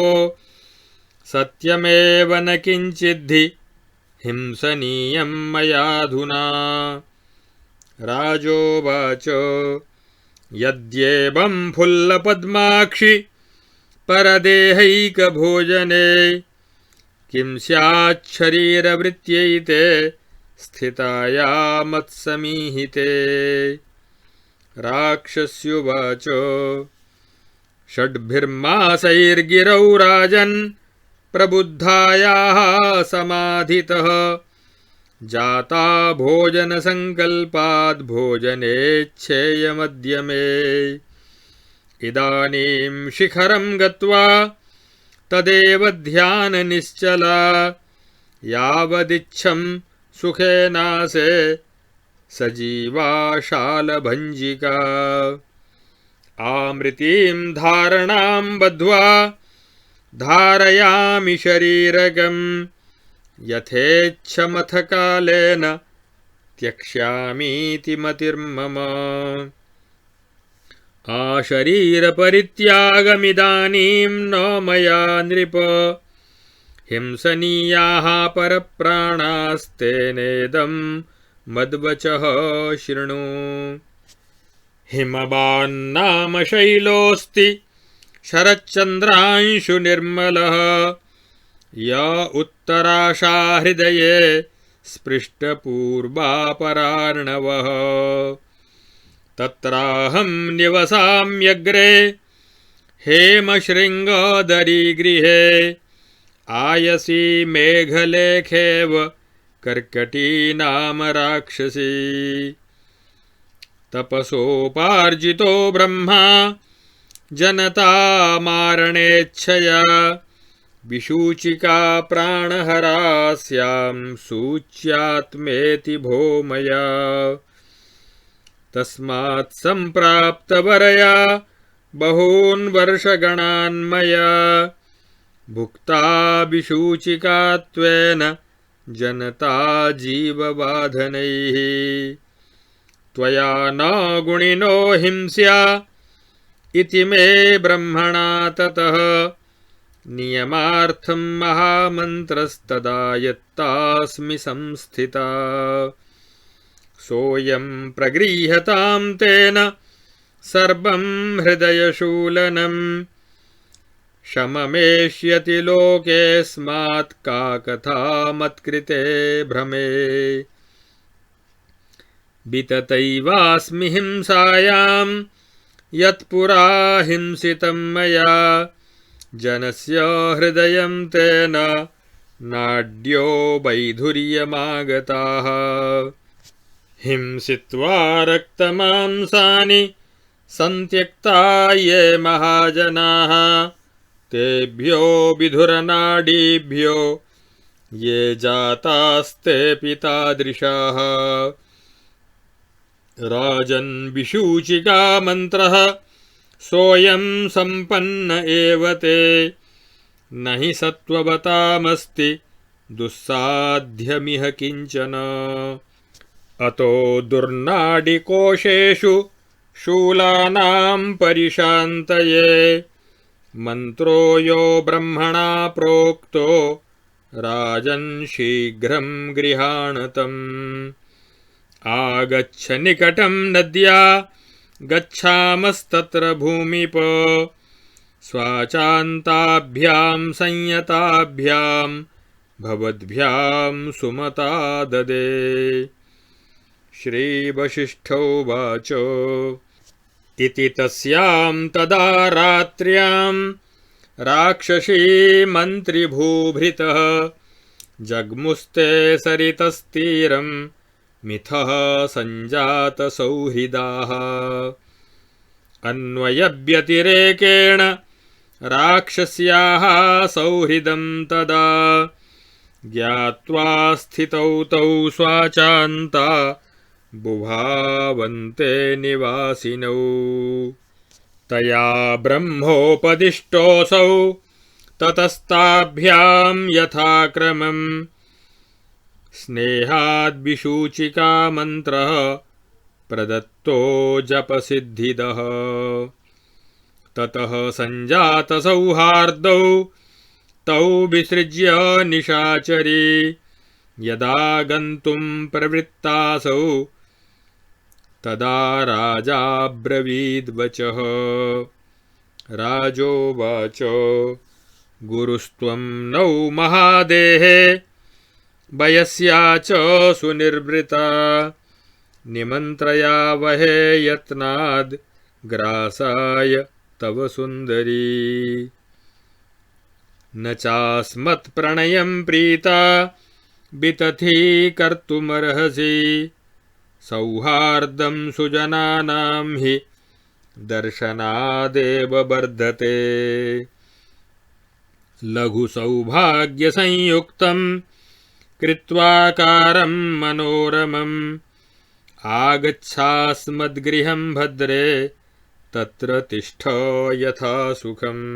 सत्यमेव न किञ्चिद्धि हिंसनीयं मयाधुना राजोवाच यद्येवं फुल्लपद्माक्षि परदेहैकभोजने किं स्याच्छरीरवृत्यै स्थिताया मत्समीहिते राक्षस्युवाच षड्भिर्मासैर्गिरौ राजन् प्रबुद्धायाः समाधितः जाता भोजनसङ्कल्पाद् भोजनेच्छेयमद्य मे इदानीं शिखरं गत्वा तदेव ध्याननिश्चला यावदिच्छं सुखेनासे सजीवा शालभञ्जिका आमृतिं धारणां बद्ध्वा धारयामि शरीरगं यथेच्छमथ कालेन त्यक्ष्यामीति मतिर्मम आशरीरपरित्यागमिदानीं न मया नृप हिंसनीयाः परप्राणास्तेनेदं मद्वचः शृणु हिमवान्नाम शैलोऽस्ति शरच्चन्द्रांशुनिर्मलः य उत्तराशाहृदये स्पृष्टपूर्वापरार्णवः तत्राहं निवसाम्यग्रे हेमशृङ्गदरीगृहे आयसी मेघलेखेव कर्कटी नाम राक्षसी तपसोपार्जितो ब्रह्मा जनतामारणेच्छया विसूचिका प्राणहरास्यां सूच्यात्मेति भोमया तस्मात् सम्प्राप्तवरया बहून् वर्षगणान्मया भुक्ता विसूचिकात्वेन जनता जीवबाधनैः त्वया न गुणिनो हिंस्या इति मे ब्रह्मणा ततः नियमार्थं महामन्त्रस्तदा यत्तास्मि संस्थिता सोऽयं प्रगृह्यतां तेन सर्वं हृदयशूलनं शममेष्यति लोकेऽस्मात् का कथा मत्कृते भ्रमे विततैवास्मि हिंसायां यत्पुरा हिंसितं मया जनस्य हृदयं तेन नाड्यो वैधुर्यमागताः हिंसित्वा रक्तमांसानि सन्त्यक्ता ये महाजनाः तेभ्यो विधुरनाडीभ्यो ये जातास्ते पितादृशाः राजन् विसूचिका मन्त्रः सोऽयं सम्पन्न एव ते न हि सत्त्ववतामस्ति दुस्साध्यमिह किञ्चन अतो दुर्नाडिकोशेषु शूलानां परिशान्तये मन्त्रो यो ब्रह्मणा प्रोक्तो राजन् शीघ्रं गृहाणतम् आगच्छ निकटं नद्या गच्छामस्तत्र भूमिप स्वाचान्ताभ्यां संयताभ्यां भवद्भ्यां सुमता ददे। श्रीवसिष्ठोवाच इति तस्यां तदा रात्र्यां राक्षसी मन्त्रिभूभृतः जग्मुस्ते सरितस्तीरं मिथः सञ्जातसौहृदाः अन्वयव्यतिरेकेण राक्षस्याः सौहृदं तदा ज्ञात्वा स्थितौ तौ स्वाचान्ता बुभावन्ते निवासिनौ तया ब्रह्मोपदिष्टोऽसौ ततस्ताभ्यां यथाक्रमम् स्नेहाद्विसूचिका मन्त्रः प्रदत्तो जपसिद्धिदः ततः सञ्जातसौहार्दौ तौ विसृज्य निशाचरी यदा गन्तुं प्रवृत्तासौ तदा राजाब्रवीद्वचः राजोवाच गुरुस्त्वं नौ महादेहे वयस्या च सुनिर्वृता निमन्त्रयावहे यत्नाद् ग्रासाय तव सुन्दरी न चास्मत्प्रणयं प्रीता वितथी कर्तुमर्हसि सौहार्दं सुजनानां हि दर्शनादेव वर्धते लघुसौभाग्यसंयुक्तं कृत्वाकारं मनोरमम् आगच्छास्मद्गृहं भद्रे तत्र तिष्ठ यथा सुखम्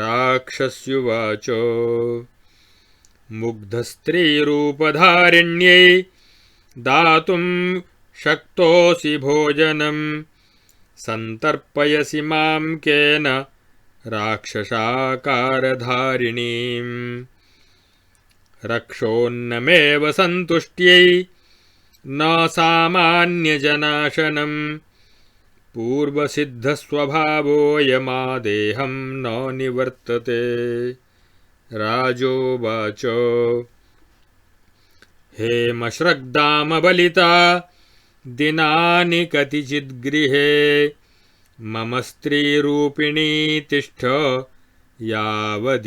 राक्षस्युवाच मुग्धस्त्रीरूपधारिण्यै दातुं शक्तोऽसि भोजनं सन्तर्पयसि मां केन राक्षसाकारधारिणीम् रक्षोन्नमेव सन्तुष्ट्यै न सामान्यजनाशनं पूर्वसिद्धस्वभावोऽयमादेहं न निवर्तते राजोवाच हेमश्रग्दामबलिता दिनानि कतिचिद्गृहे मम स्त्रीरूपिणी तिष्ठ यावदिच्छमनिन्दिते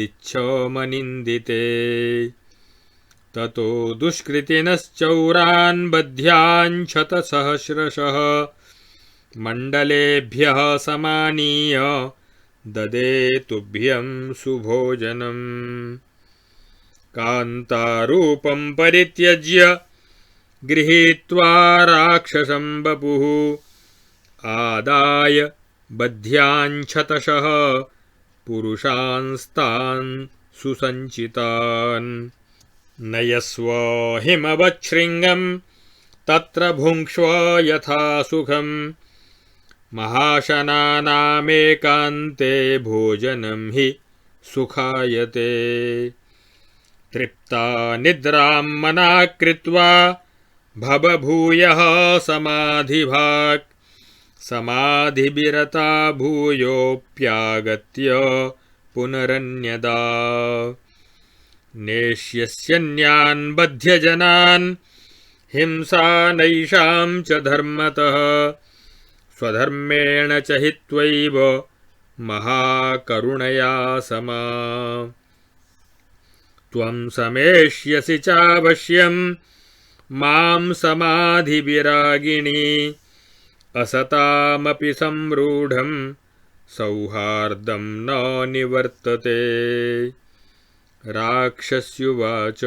ततो दुष्कृतिनश्चौरान् बध्यान् शतसहस्रशः मण्डलेभ्यः समानीय ददे तुभ्यं सुभोजनम् कान्तारूपं परित्यज्य गृहीत्वा राक्षसं वपुः आदाय बध्याञ्छतशः पुरुषांस्तान् सुसञ्चितान् नयस्व हिमवच्छृङ्गं तत्र भुङ्क्ष्व यथा सुखम् महाशनानामेकान्ते भोजनं हि सुखायते तृप्ता निद्रां मना कृत्वा भवभूयः समाधिभाक् समाधिविरता भूयोऽप्यागत्य पुनरन्यदा नेष्यस्यन्यान् बध्यजनान् हिंसा नैषां च धर्मतः स्वधर्मेण च हित्वैव महाकरुणया समा त्वं समेष्यसि चावश्यं मां समाधिविरागिणी असतामपि संरूढं सौहार्दं न निवर्तते राक्षस्युवाच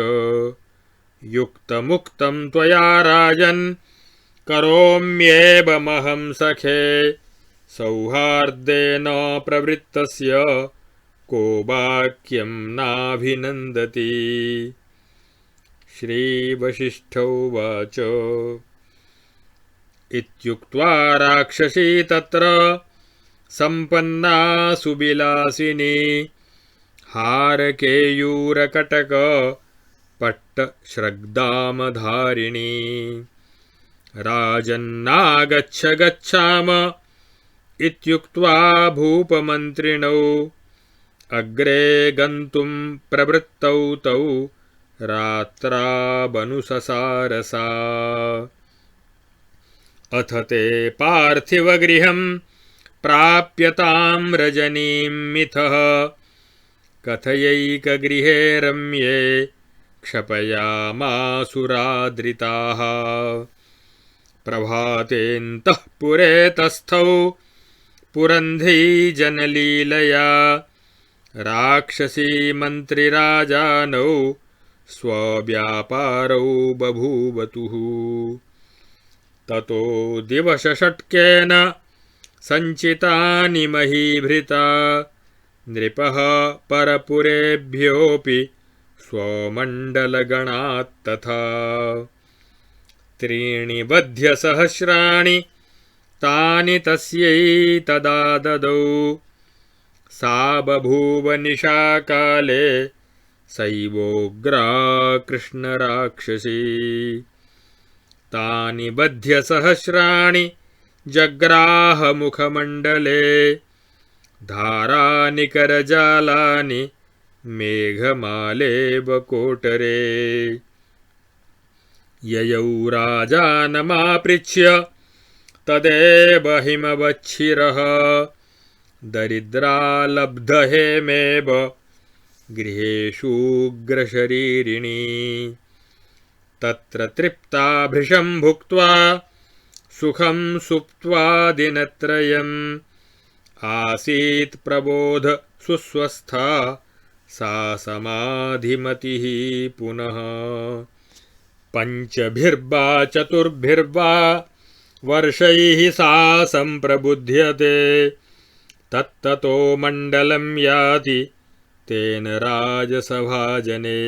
युक्तमुक्तं त्वया राजन् करोम्येवमहं सखे सौहार्देन प्रवृत्तस्य को वाक्यं नाभिनन्दति श्रीवसिष्ठोवाच इत्युक्त्वा राक्षसी तत्र सम्पन्ना सुविलासिनी हारकेयूरकटक पट्टश्रग्दामधारिणी राजन्नागच्छ गच्छाम इत्युक्त्वा भूपमन्त्रिणौ अग्रे गन्तुं प्रवृत्तौ तौ रात्राबनुससारसा अथ ते पार्थिवगृहं प्राप्यतां रजनीं मिथः कथयैकगृहे रम्ये क्षपयामासुरादृताः प्रभातेऽन्तःपुरे तस्थौ पुरन्धीजनलीलया राक्षसी मन्त्रिराजानौ स्वव्यापारौ बभूवतुः ततो दिवसषट्केन सञ्चितानि महीभृता नृपः परपुरेभ्योऽपि स्वमण्डलगणात्तथा त्रीणि वध्यसहस्राणि तानि तस्यै तदा ददौ सा बभूव निशाकाले सैवोग्रा कृष्णराक्षसी तानि वध्यसहस्राणि जग्राहमुखमण्डले धारानिकरजालानि मेघमालेव कोटरे ययौ राजानमापृच्छ्य तदेव हिमवच्छिरः दरिद्रालब्धहेमेव गृहेषूग्रशरीरिणी तत्र तृप्ता भृशं भुक्त्वा सुखं सुप्त्वा दिनत्रयम् आसीत् प्रबोध सुस्वस्था सा समाधिमतिः पुनः पञ्चभिर्वा चतुर्भिर्वा वर्षैः सा सम्प्रबुध्यते तत्ततो मण्डलं याति तेन राजसभाजने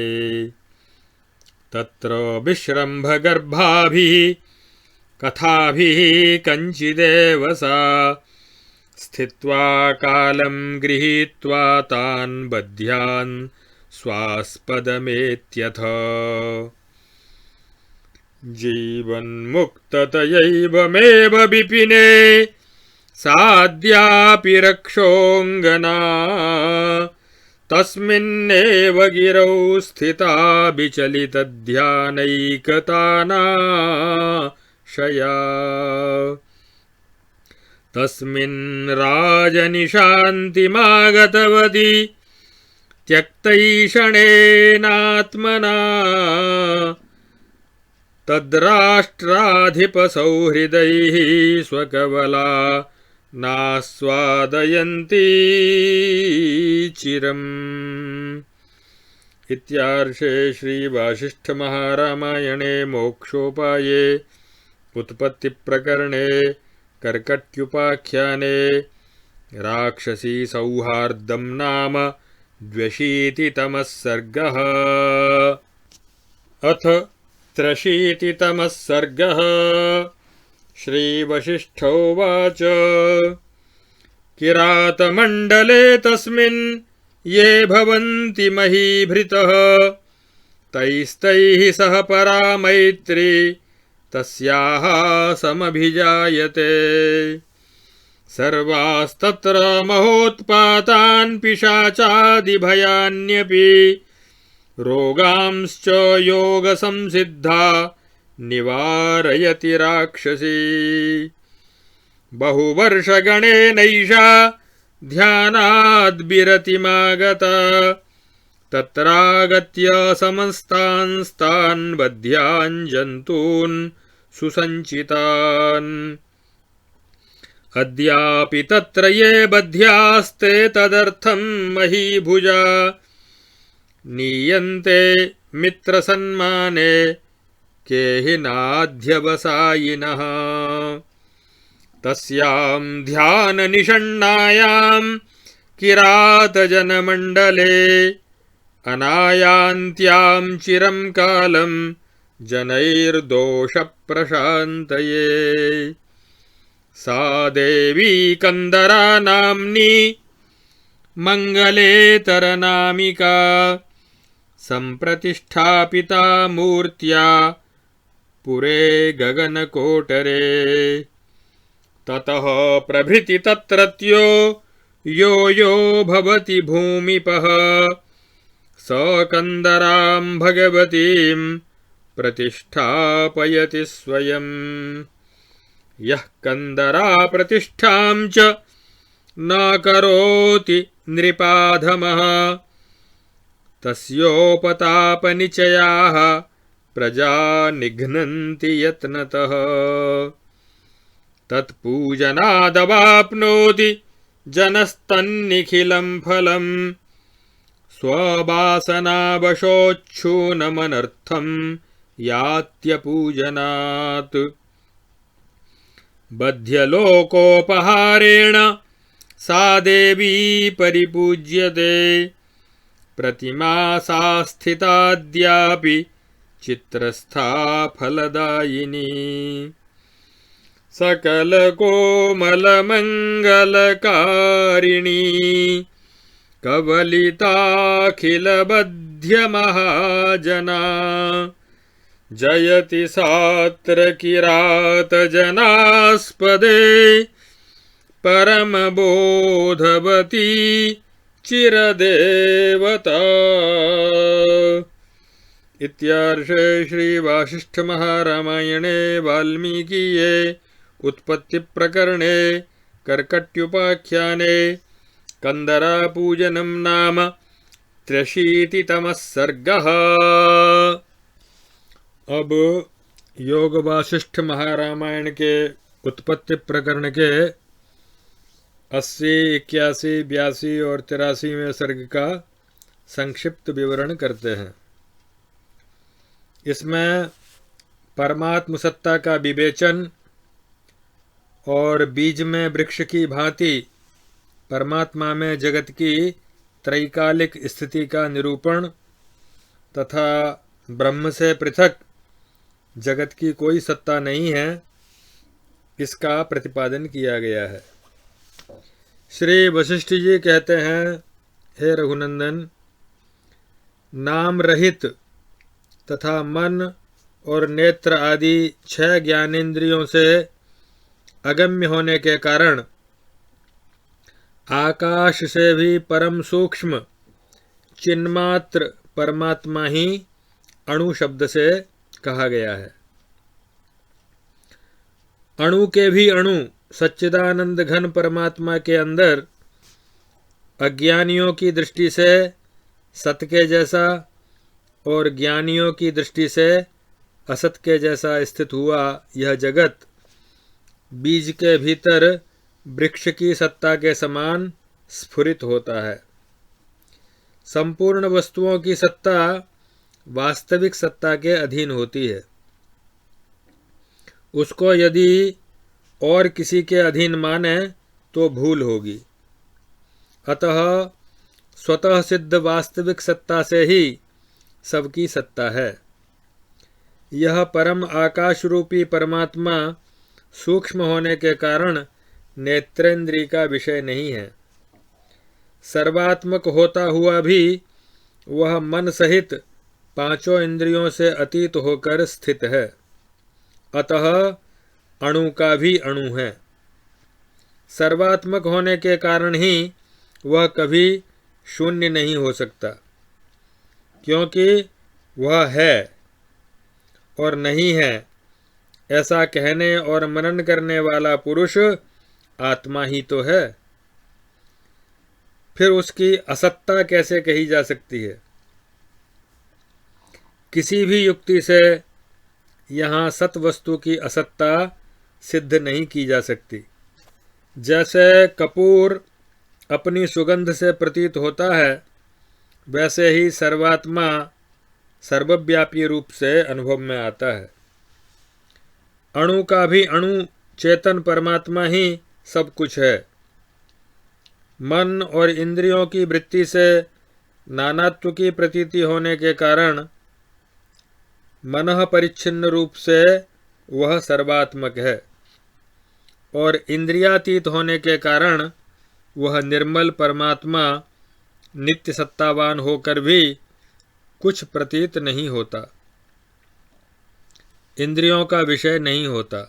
तत्र विश्रम्भगर्भाभिः कथाभिः कञ्चिदेव सा स्थित्वा कालं गृहीत्वा तान् बध्यान् स्वास्पदमेत्यथ जीवन्मुक्ततयैवमेव विपिने साद्यापि रक्षोऽङ्गना तस्मिन्नेव गिरौ स्थिता विचलितध्यानैकतानाशया तस्मिन् राजनिशान्तिमागतवती त्यक्तैषणेनात्मना तद्राष्ट्राधिपसौहृदैः स्वकवला नास्वादयन्ती चिरम्। इत्यार्षे श्रीवासिष्ठमहारामायणे मोक्षोपाये उत्पत्तिप्रकरणे कर्कट्युपाख्याने राक्षसी सौहार्दं नाम 200तमः सर्गः। अथ 300तमः सर्गः। श्रीवसिष्ठोवाच किरातमण्डले तस्मिन् ये भवन्ति महीभृतः तैस्तैः सह परा मैत्री तस्याः समभिजायते सर्वास्तत्र महोत्पातान् पिशाचादिभयान्यपि रोगांश्च योगसंसिद्धा निवारयति राक्षसी बहुवर्षगणेनैषा ध्यानाद्विरतिमागता तत्रागत्य समस्तांस्तान् बध्यान् जन्तून् सुसञ्चितान् अद्यापि तत्र ये बध्यास्ते तदर्थं महीभुजा नीयन्ते मित्रसन्माने के हि नाध्यवसायिनः तस्यां ध्याननिषण्णायां किरातजनमण्डले अनायान्त्यां चिरं कालं जनैर्दोषप्रशान्तये सा देवी कंदरा नाम्नी मंगलेतरनामिका संप्रतिष्ठापिता मूर्त्या पुरे गगनकोटरे। ततः प्रभृति तत्रत्यो यो यो भवति भूमिपः स कंदरां भगवतीं प्रतिष्ठापयति स्वयं। यः कंदरा प्रतिष्ठां च न करोति नृपाधमः तस्योपतापनिचयाः प्रजा निघ्नन्ति यत्नतः। तत्पूजनादवाप्नोति जनस्तन्निखिलं फलं स्ववासनावशोच्छूनमनर्थं यात्यपूजनात्। बध्यलोकोपहारेण सा देवी परिपूज्यते प्रतिमा सा स्थिताद्यापि चित्रस्था फलदायिनी। सकलकोमलमङ्गलकारिणी कवलिताखिलबध्यमहाजना जयति सात्र किरातजनास्पदे परमबोधवती चिरदेवता। इत्यार्षे श्री वासिष्ठ महारामायणे वाल्मीकीये उत्पत्ति प्रकरणे कर्कट्युपाख्याने कंदरापूजनं नाम 83तमः सर्गः। अब योग वासिष्ठ महारामायण के उत्पत्ति प्रकरण के 80, 81, 82 और 83वें सर्ग का संक्षिप्त विवरण करते हैं। इसमें परमात्म सत्ता का विवेचन और बीज में वृक्ष की भांति परमात्मा में जगत की त्रैकालिक स्थिति का निरूपण तथा ब्रह्म से पृथक जगत की कोई सत्ता नहीं है, इसका प्रतिपादन किया गया है। श्री वशिष्ठ जी कहते हैं, हे रघुनंदन, नाम रहित तथा मन और नेत्र आदि 6 ज्ञानेंद्रियों से अगम्य होने के कारण आकाश से भी परम सूक्ष्म चिन्मात्र परमात्मा ही अणु शब्द से कहा गया है। अणु के भी अणु सच्चिदानंद घन परमात्मा के अंदर अज्ञानियों की दृष्टि से सत के जैसा और ज्ञानियों की दृष्टि से असत के जैसा स्थित हुआ यह जगत बीज के भीतर वृक्ष की सत्ता के समान स्फुरित होता है। संपूर्ण वस्तुओं की सत्ता वास्तविक सत्ता के अधीन होती है। उसको यदि और किसी के अधीन माने तो भूल होगी। अतः स्वतः सिद्ध वास्तविक सत्ता से ही सबकी सत्ता है। यह परम आकाश रूपी परमात्मा सूक्ष्म होने के कारण नेत्रेंद्रिय का विषय नहीं है। सर्वात्मक होता हुआ भी वह मन सहित 5 इंद्रियों से अतीत होकर स्थित है। अतः अणु का भी अणु है। सर्वात्मक होने के कारण ही वह कभी शून्य नहीं हो सकता, क्योंकि वह है और नहीं है ऐसा कहने और मनन करने वाला पुरुष आत्मा ही तो है। फिर उसकी असत्ता कैसे कही जा सकती है? किसी भी युक्ति से यहाँ सत वस्तु की असत्ता सिद्ध नहीं की जा सकती। जैसे कपूर अपनी सुगंध से प्रतीत होता है, वैसे ही सर्वात्मा सर्वव्यापी रूप से अनुभव में आता है। अणु का भी अणु चेतन परमात्मा ही सब कुछ है। मन और इंद्रियों की वृत्ति से नानात्व की प्रतीति होने के कारण मनः परिच्छिन्न रूप से वह सर्वात्मक है। और इंद्रियातीत होने के कारण वह निर्मल परमात्मा नित्य सत्तावान होकर भी कुछ प्रतीत नहीं होता, इंद्रियों का विषय नहीं होता।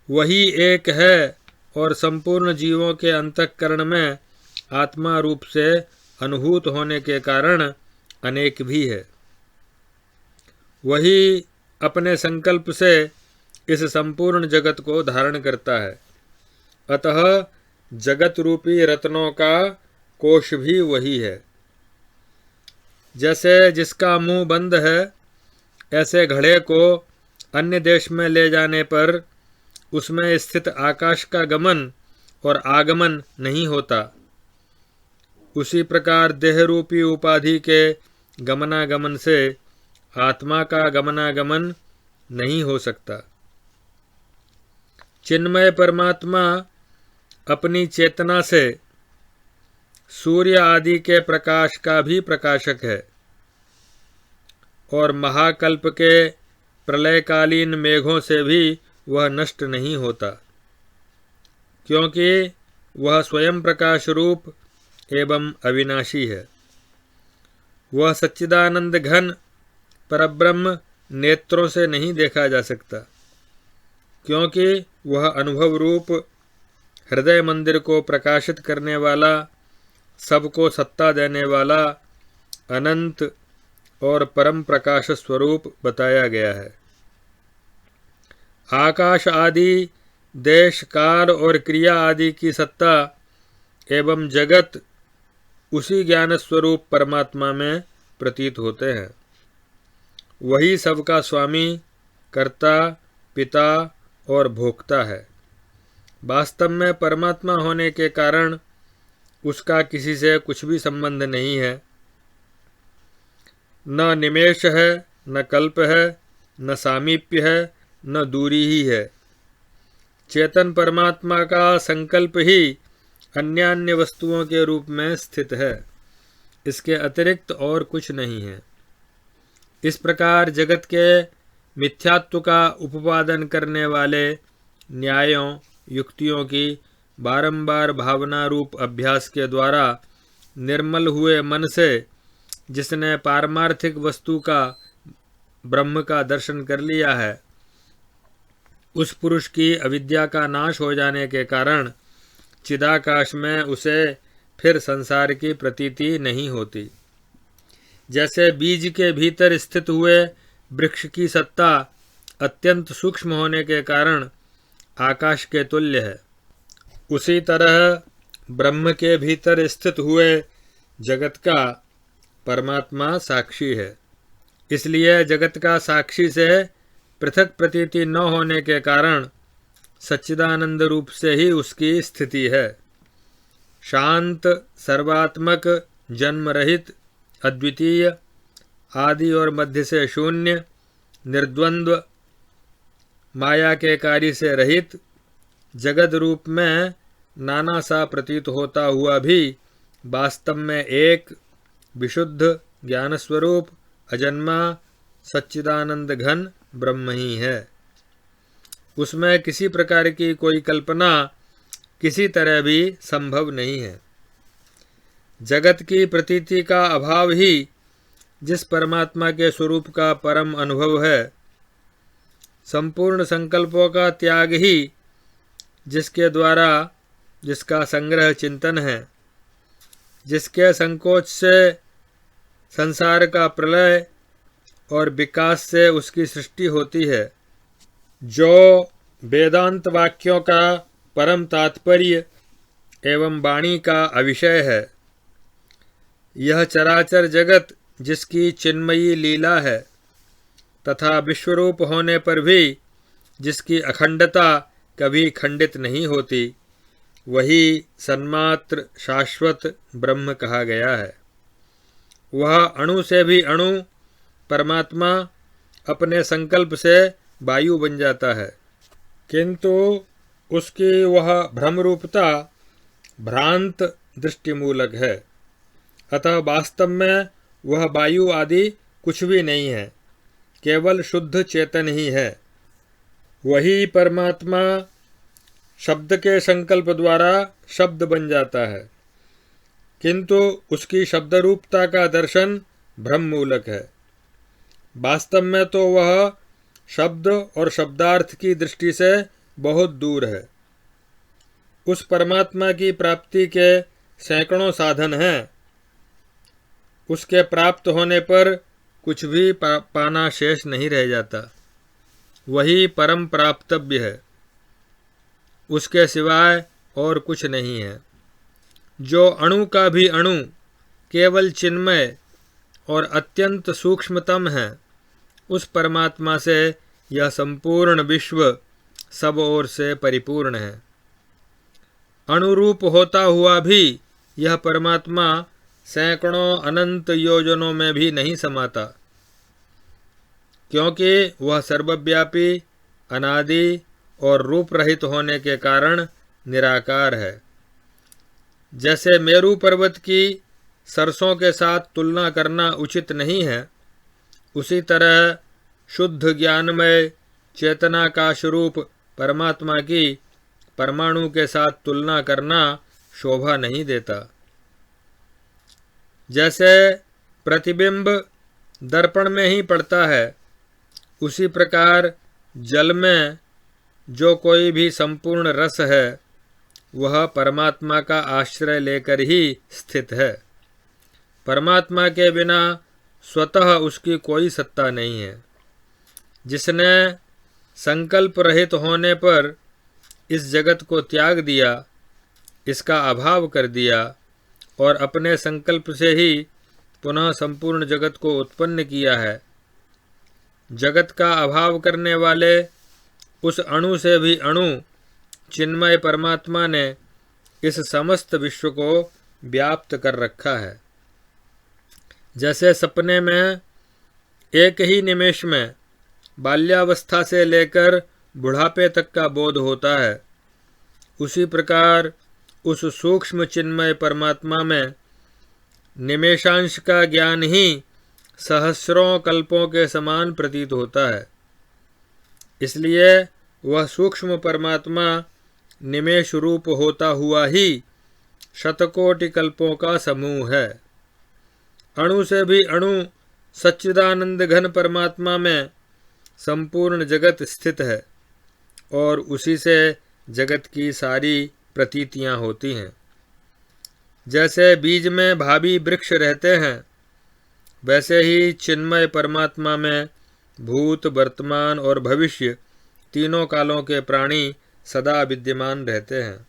वही एक है और संपूर्ण जीवों के अंतःकरण में आत्मा रूप से अनुभूत होने के कारण अनेक भी है। वही अपने संकल्प से इस संपूर्ण जगत को धारण करता है। अतः जगत रूपी रत्नों का कोश भी वही है। जैसे जिसका मुंह बंद है, ऐसे घड़े को अन्य देश में ले जाने पर उसमें स्थित आकाश का गमन और आगमन नहीं होता, उसी प्रकार देह रूपी उपाधि के गमनागमन से आत्मा का गमनागमन नहीं हो सकता। चिन्मय परमात्मा अपनी चेतना से सूर्य आदि के प्रकाश का भी प्रकाशक है और महाकल्प के प्रलयकालीन मेघों से भी वह नष्ट नहीं होता, क्योंकि वह स्वयं प्रकाश रूप एवं अविनाशी है। वह सच्चिदानंद घन परब्रह्म नेत्रों से नहीं देखा जा सकता, क्योंकि वह अनुभव रूप हृदय मंदिर को प्रकाशित करने वाला, सबको सत्ता देने वाला अनंत और परम प्रकाश स्वरूप बताया गया है। आकाश आदि देश काल और क्रिया आदि की सत्ता एवं जगत उसी ज्ञान स्वरूप परमात्मा में प्रतीत होते हैं। वही सबका स्वामी, कर्ता, पिता और भोक्ता है। वास्तव में परमात्मा होने के कारण उसका किसी से कुछ भी संबंध नहीं है। न निमेष है, न कल्प है, न सामीप्य है, न दूरी ही है। चेतन परमात्मा का संकल्प ही अन्यान्य वस्तुओं के रूप में स्थित है, इसके अतिरिक्त और कुछ नहीं है। इस प्रकार जगत के मिथ्यात्व का उपादन करने वाले न्यायों, युक्तियों की बारंबार भावना रूप अभ्यास के द्वारा निर्मल हुए मन से जिसने पारमार्थिक वस्तु का, ब्रह्म का दर्शन कर लिया है, उस पुरुष की अविद्या का नाश हो जाने के कारण चिदाकाश में उसे फिर संसार की प्रतीति नहीं होती। जैसे बीज के भीतर स्थित हुए वृक्ष की सत्ता अत्यंत सूक्ष्म होने के कारण आकाश के तुल्य है, उसी तरह ब्रह्म के भीतर स्थित हुए जगत का परमात्मा साक्षी है। इसलिए जगत का साक्षी से पृथक प्रतीति न होने के कारण सच्चिदानंद रूप से ही उसकी स्थिति है। शांत, सर्वात्मक, जन्म रहित, अद्वितीय, आदि और मध्य से शून्य, निर्द्वंद्व, माया के कार्य से रहित, जगत रूप में नाना सा प्रतीत होता हुआ भी वास्तव में एक विशुद्ध ज्ञान स्वरूप अजन्मा सच्चिदानंद घन ब्रह्म ही है। उसमें किसी प्रकार की कोई कल्पना किसी तरह भी संभव नहीं है। जगत की प्रतीति का अभाव ही जिस परमात्मा के स्वरूप का परम अनुभव है, संपूर्ण संकल्पों का त्याग ही जिसके द्वारा जिसका संग्रह चिंतन है, जिसके संकोच से संसार का प्रलय और विकास से उसकी सृष्टि होती है, जो वेदांत वाक्यों का परम तात्पर्य एवं वाणी का अविषय है, यह चराचर जगत जिसकी चिन्मयी लीला है तथा विश्वरूप होने पर भी जिसकी अखंडता कभी खंडित नहीं होती, वही सन्मात्र शाश्वत ब्रह्म कहा गया है। वह अणु से भी अणु परमात्मा अपने संकल्प से वायु बन जाता है, किंतु उसकी वह भ्रमरूपता भ्रांत दृष्टिमूलक है। अतः वास्तव में वह वायु आदि कुछ भी नहीं है, केवल शुद्ध चेतन ही है। वही परमात्मा शब्द के संकल्प द्वारा शब्द बन जाता है, किंतु उसकी शब्दरूपता का दर्शन भ्रम मूलक है। वास्तव में तो वह शब्द और शब्दार्थ की दृष्टि से बहुत दूर है। उस परमात्मा की प्राप्ति के सैकड़ों साधन हैं। उसके प्राप्त होने पर कुछ भी पाना शेष नहीं रह जाता। वही परम प्राप्तव्य है, उसके सिवाय और कुछ नहीं है। जो अणु का भी अणु केवल चिन्मय और अत्यंत सूक्ष्मतम है, उस परमात्मा से यह संपूर्ण विश्व सब ओर से परिपूर्ण है। अणुरूप होता हुआ भी यह परमात्मा सैकड़ों अनंत योजनों में भी नहीं समाता, क्योंकि वह सर्वव्यापी, अनादि और रूप रहित होने के कारण निराकार है। जैसे मेरू पर्वत की सरसों के साथ तुलना करना उचित नहीं है, उसी तरह शुद्ध ज्ञानमय चेतना का स्वरूप परमात्मा की परमाणु के साथ तुलना करना शोभा नहीं देता। जैसे प्रतिबिंब दर्पण में ही पड़ता है, उसी प्रकार जल में जो कोई भी संपूर्ण रस है वह परमात्मा का आश्रय लेकर ही स्थित है। परमात्मा के बिना स्वतः उसकी कोई सत्ता नहीं है। जिसने संकल्प रहित होने पर इस जगत को त्याग दिया, इसका अभाव कर दिया और अपने संकल्प से ही पुनः संपूर्ण जगत को उत्पन्न किया है, जगत का अभाव करने वाले उस अणु से भी अणु चिन्मय परमात्मा ने इस समस्त विश्व को व्याप्त कर रखा है। जैसे सपने में एक ही निमेष में बाल्यावस्था से लेकर बुढ़ापे तक का बोध होता है, उसी प्रकार उस सूक्ष्म चिन्मय परमात्मा में निमेषांश का ज्ञान ही सहस्रों कल्पों के समान प्रतीत होता है। इसलिए वह सूक्ष्म परमात्मा निमेष रूप होता हुआ ही शतकोटि कल्पों का समूह है। अणु से भी अणु सच्चिदानंद घन परमात्मा में संपूर्ण जगत स्थित है और उसी से जगत की सारी प्रतीतियां होती हैं। जैसे बीज में भावी वृक्ष रहते हैं, वैसे ही चिन्मय परमात्मा में भूत, वर्तमान और भविष्य तीनों कालों के प्राणी सदा विद्यमान रहते हैं।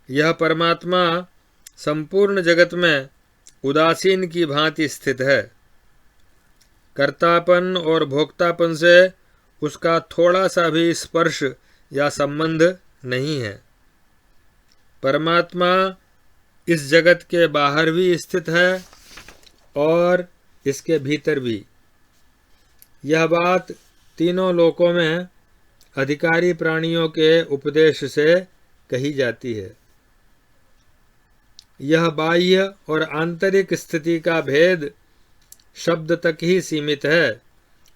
यह परमात्मा संपूर्ण जगत में उदासीन की भांति स्थित है। कर्तापन और भोक्तापन से उसका थोड़ा सा भी स्पर्श या संबंध नहीं है। परमात्मा इस जगत के बाहर भी स्थित है और इसके भीतर भी। यह बात तीनों लोकों में अधिकारी प्राणियों के उपदेश से कही जाती है। यह बाह्य और आंतरिक स्थिति का भेद शब्द तक ही सीमित है,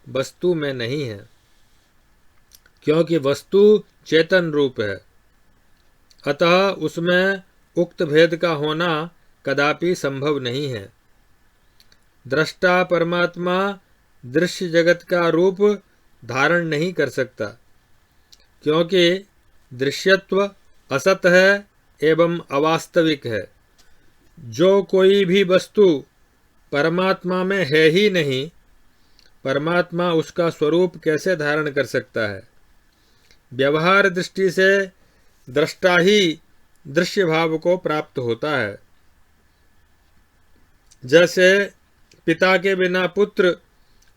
वस्तु में नहीं है, क्योंकि वस्तु चेतन रूप है। अतः उसमें उक्त भेद का होना कदापि संभव नहीं है। दृष्टा परमात्मा दृश्य जगत का रूप धारण नहीं कर सकता, क्योंकि दृश्यत्व असत है एवं अवास्तविक है। जो कोई भी वस्तु परमात्मा में है ही नहीं, परमात्मा उसका स्वरूप कैसे धारण कर सकता है। व्यवहार दृष्टि से दृष्टा ही दृश्य भाव को प्राप्त होता है। जैसे पिता के बिना पुत्र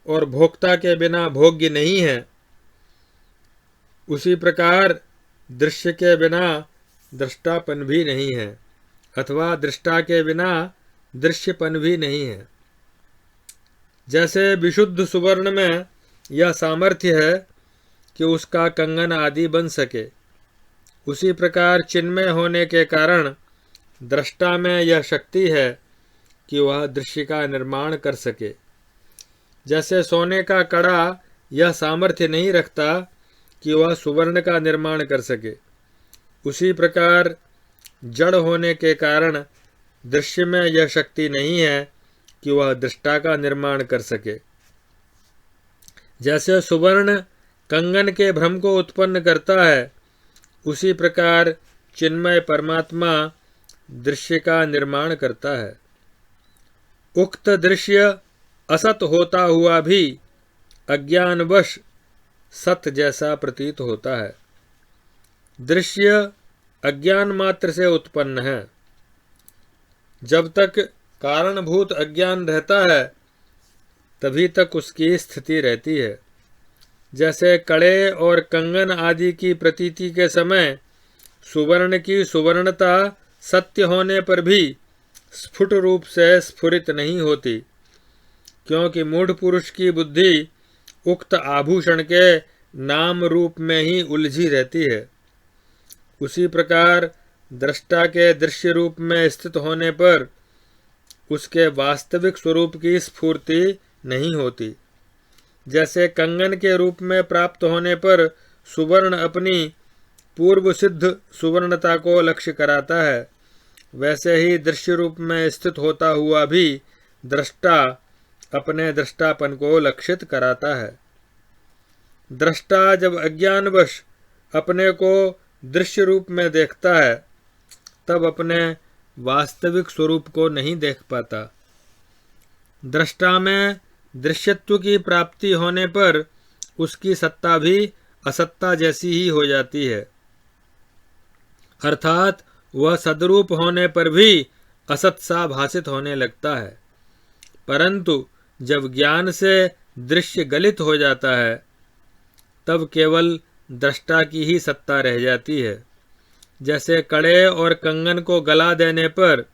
और भोक्ता के बिना भोग्य नहीं है, उसी प्रकार दृश्य के बिना दृष्टापन भी नहीं है, अथवा दृष्टा के बिना दृश्यपन भी नहीं है। जैसे विशुद्ध सुवर्ण में यह सामर्थ्य है कि उसका कंगन आदि बन सके, उसी प्रकार चिन्मय होने के कारण दृष्टा में यह शक्ति है कि वह दृश्य का निर्माण कर सके। जैसे सोने का कड़ा यह सामर्थ्य नहीं रखता कि वह सुवर्ण का निर्माण कर सके। उसी प्रकार जड़ होने के कारण दृश्य में यह शक्ति नहीं है कि वह दृष्टा का निर्माण कर सके। जैसे सुवर्ण कंगन के भ्रम को उत्पन्न करता है, उसी प्रकार चिन्मय परमात्मा दृश्य का निर्माण करता है। उक्त दृश्य असत होता हुआ भी अज्ञानवश सत जैसा प्रतीत होता है। दृश्य अज्ञान मात्र से उत्पन्न है। जब तक कारणभूत अज्ञान रहता है तभी तक उसकी स्थिति रहती है। जैसे कड़े और कंगन आदि की प्रतीति के समय सुवर्ण की सुवर्णता सत्य होने पर भी स्फुट रूप से स्फुरित नहीं होती, क्योंकि मूढ़ पुरुष की बुद्धि उक्त आभूषण के नाम रूप में ही उलझी रहती है। उसी प्रकार दृष्टा के दृश्य रूप में स्थित होने पर उसके वास्तविक स्वरूप की स्फूर्ति नहीं होती। जैसे कंगन के रूप में प्राप्त होने पर सुवर्ण अपनी पूर्व सिद्ध सुवर्णता को लक्ष्य कराता है, वैसे ही दृश्य रूप में स्थित होता हुआ भी दृष्टा अपने दृष्टापन को लक्षित कराता है। दृष्टा जब अज्ञानवश अपने को दृश्य रूप में देखता है तब अपने वास्तविक स्वरूप को नहीं देख पाता। दृष्टा में दृश्यत्व की प्राप्ति होने पर उसकी सत्ता भी असत्ता जैसी ही हो जाती है, अर्थात वह सद्रूप होने पर भी असत सा भासित होने लगता है। परंतु जब ज्ञान से दृश्य गलित हो जाता है तब केवल दृष्टा की ही सत्ता रह जाती है। जैसे कड़े और कंगन को गला देने पर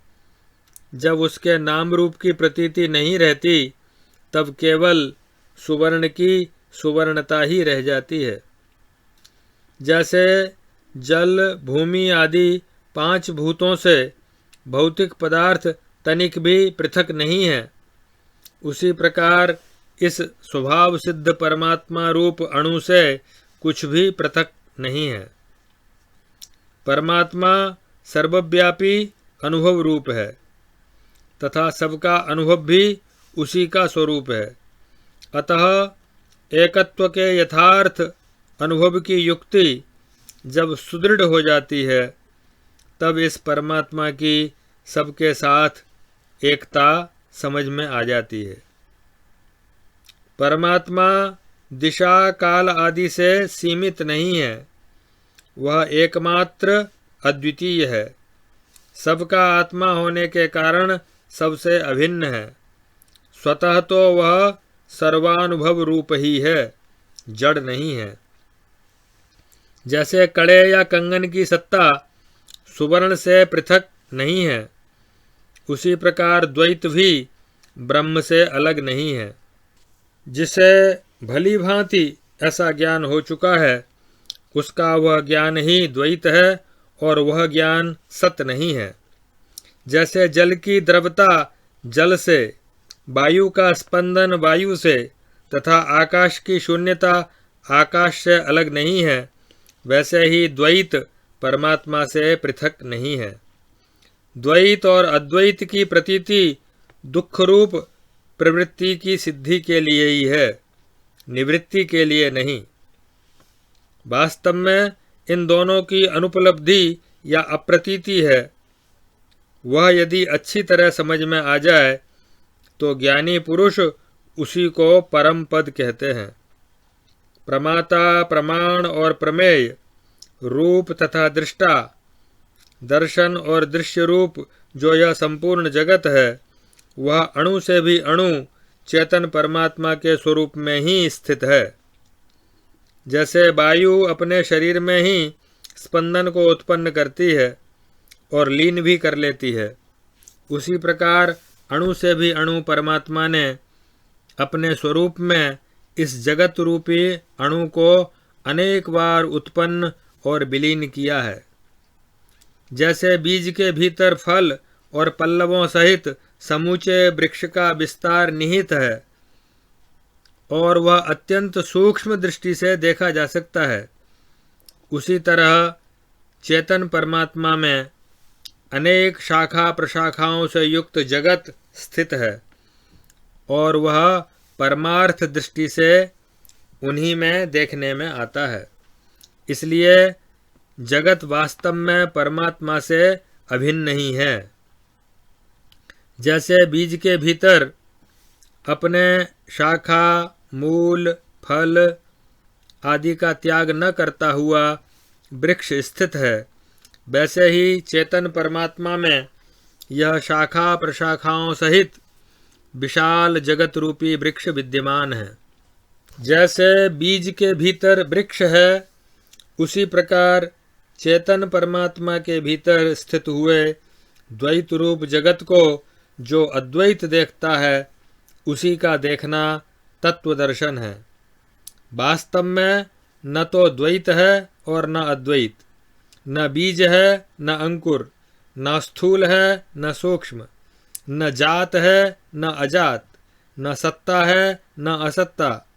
जब उसके नाम रूप की प्रतीति नहीं रहती तब केवल सुवर्ण की सुवर्णता ही रह जाती है। जैसे जल, भूमि आदि 5 भूतों से भौतिक पदार्थ तनिक भी पृथक नहीं है, उसी प्रकार इस स्वभाव सिद्ध परमात्मा रूप अणु से कुछ भी पृथक नहीं है। परमात्मा सर्वव्यापी अनुभव रूप है तथा सबका अनुभव भी उसी का स्वरूप है। अतः एकत्व के यथार्थ अनुभव की युक्ति जब सुदृढ़ हो जाती है तब इस परमात्मा की सबके साथ एकता समझ में आ जाती है। परमात्मा दिशा काल आदि से सीमित नहीं है, वह एकमात्र अद्वितीय है। सबका आत्मा होने के कारण सबसे अभिन्न है। स्वतः तो वह सर्वानुभव रूप ही है, जड़ नहीं है। जैसे कड़े या कंगन की सत्ता सुवर्ण से पृथक नहीं है, उसी प्रकार द्वैत भी ब्रह्म से अलग नहीं है। जिसे भली भांति ऐसा ज्ञान हो चुका है उसका वह ज्ञान ही द्वैत है और वह ज्ञान सत नहीं है। जैसे जल की द्रवता जल से, वायु का स्पंदन वायु से तथा आकाश की शून्यता आकाश से अलग नहीं है, वैसे ही द्वैत परमात्मा से पृथक नहीं है। द्वैत और अद्वैत की प्रतीति दुख रूप प्रवृत्ति की सिद्धि के लिए ही है, निवृत्ति के लिए नहीं। वास्तव में इन दोनों की अनुपलब्धि या अप्रतीति है, वह यदि अच्छी तरह समझ में आ जाए तो ज्ञानी पुरुष उसी को परम पद कहते हैं। प्रमाता, प्रमाण और प्रमेय, रूप तथा दृष्टा, दर्शन और दृश्य रूप जो यह संपूर्ण जगत है वह अणु से भी अणु चेतन परमात्मा के स्वरूप में ही स्थित है। जैसे वायु अपने शरीर में ही स्पंदन को उत्पन्न करती है और लीन भी कर लेती है, उसी प्रकार अणु से भी अणु परमात्मा ने अपने स्वरूप में इस जगत रूपी अणु को अनेक बार उत्पन्न और विलीन किया है। जैसे बीज के भीतर फल और पल्लवों सहित समूचे वृक्ष का विस्तार निहित है और वह अत्यंत सूक्ष्म दृष्टि से देखा जा सकता है, उसी तरह चेतन परमात्मा में अनेक शाखा प्रशाखाओं से युक्त जगत स्थित है और वह परमार्थ दृष्टि से उन्हीं में देखने में आता है। इसलिए जगत वास्तव में परमात्मा से अभिन्न नहीं है। जैसे बीज के भीतर अपने शाखा, मूल, फल आदि का त्याग न करता हुआ वृक्ष स्थित है, वैसे ही चेतन परमात्मा में यह शाखा प्रशाखाओं सहित विशाल जगत रूपी वृक्ष विद्यमान है। जैसे बीज के भीतर वृक्ष है, उसी प्रकार चेतन परमात्मा के भीतर स्थित हुए द्वैत रूप जगत को जो अद्वैत देखता है, उसी का देखना तत्वदर्शन है। वास्तव में न तो द्वैत है और न अद्वैत, न बीज है न अंकुर, न स्थूल है न सूक्ष्म, न जात है न अजात, न सत्ता है न असत्ता,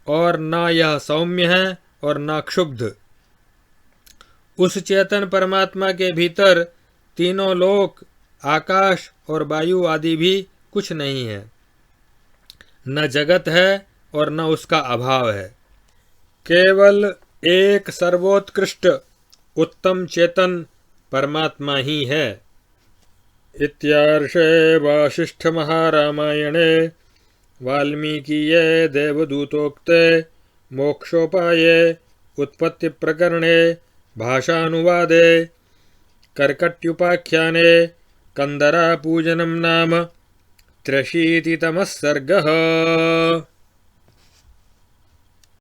और न यह सौम्य है और न क्षुब्ध। उस चेतन परमात्मा के भीतर तीनों लोक, आकाश और वायु आदि भी कुछ नहीं है। न जगत है और न उसका अभाव है। केवल एक सर्वोत्कृष्ट उत्तम चेतन परमात्मा ही है। इत्यार्षे वासिष्ठ महारामायणे वाल्मीकीये देवदूतोक्ते मोक्षोपाये उत्पत्ति प्रकरणे भाषानुवादे कर्कट्युपाख्याने कंदरापूजनं नाम 83तमः सर्गः।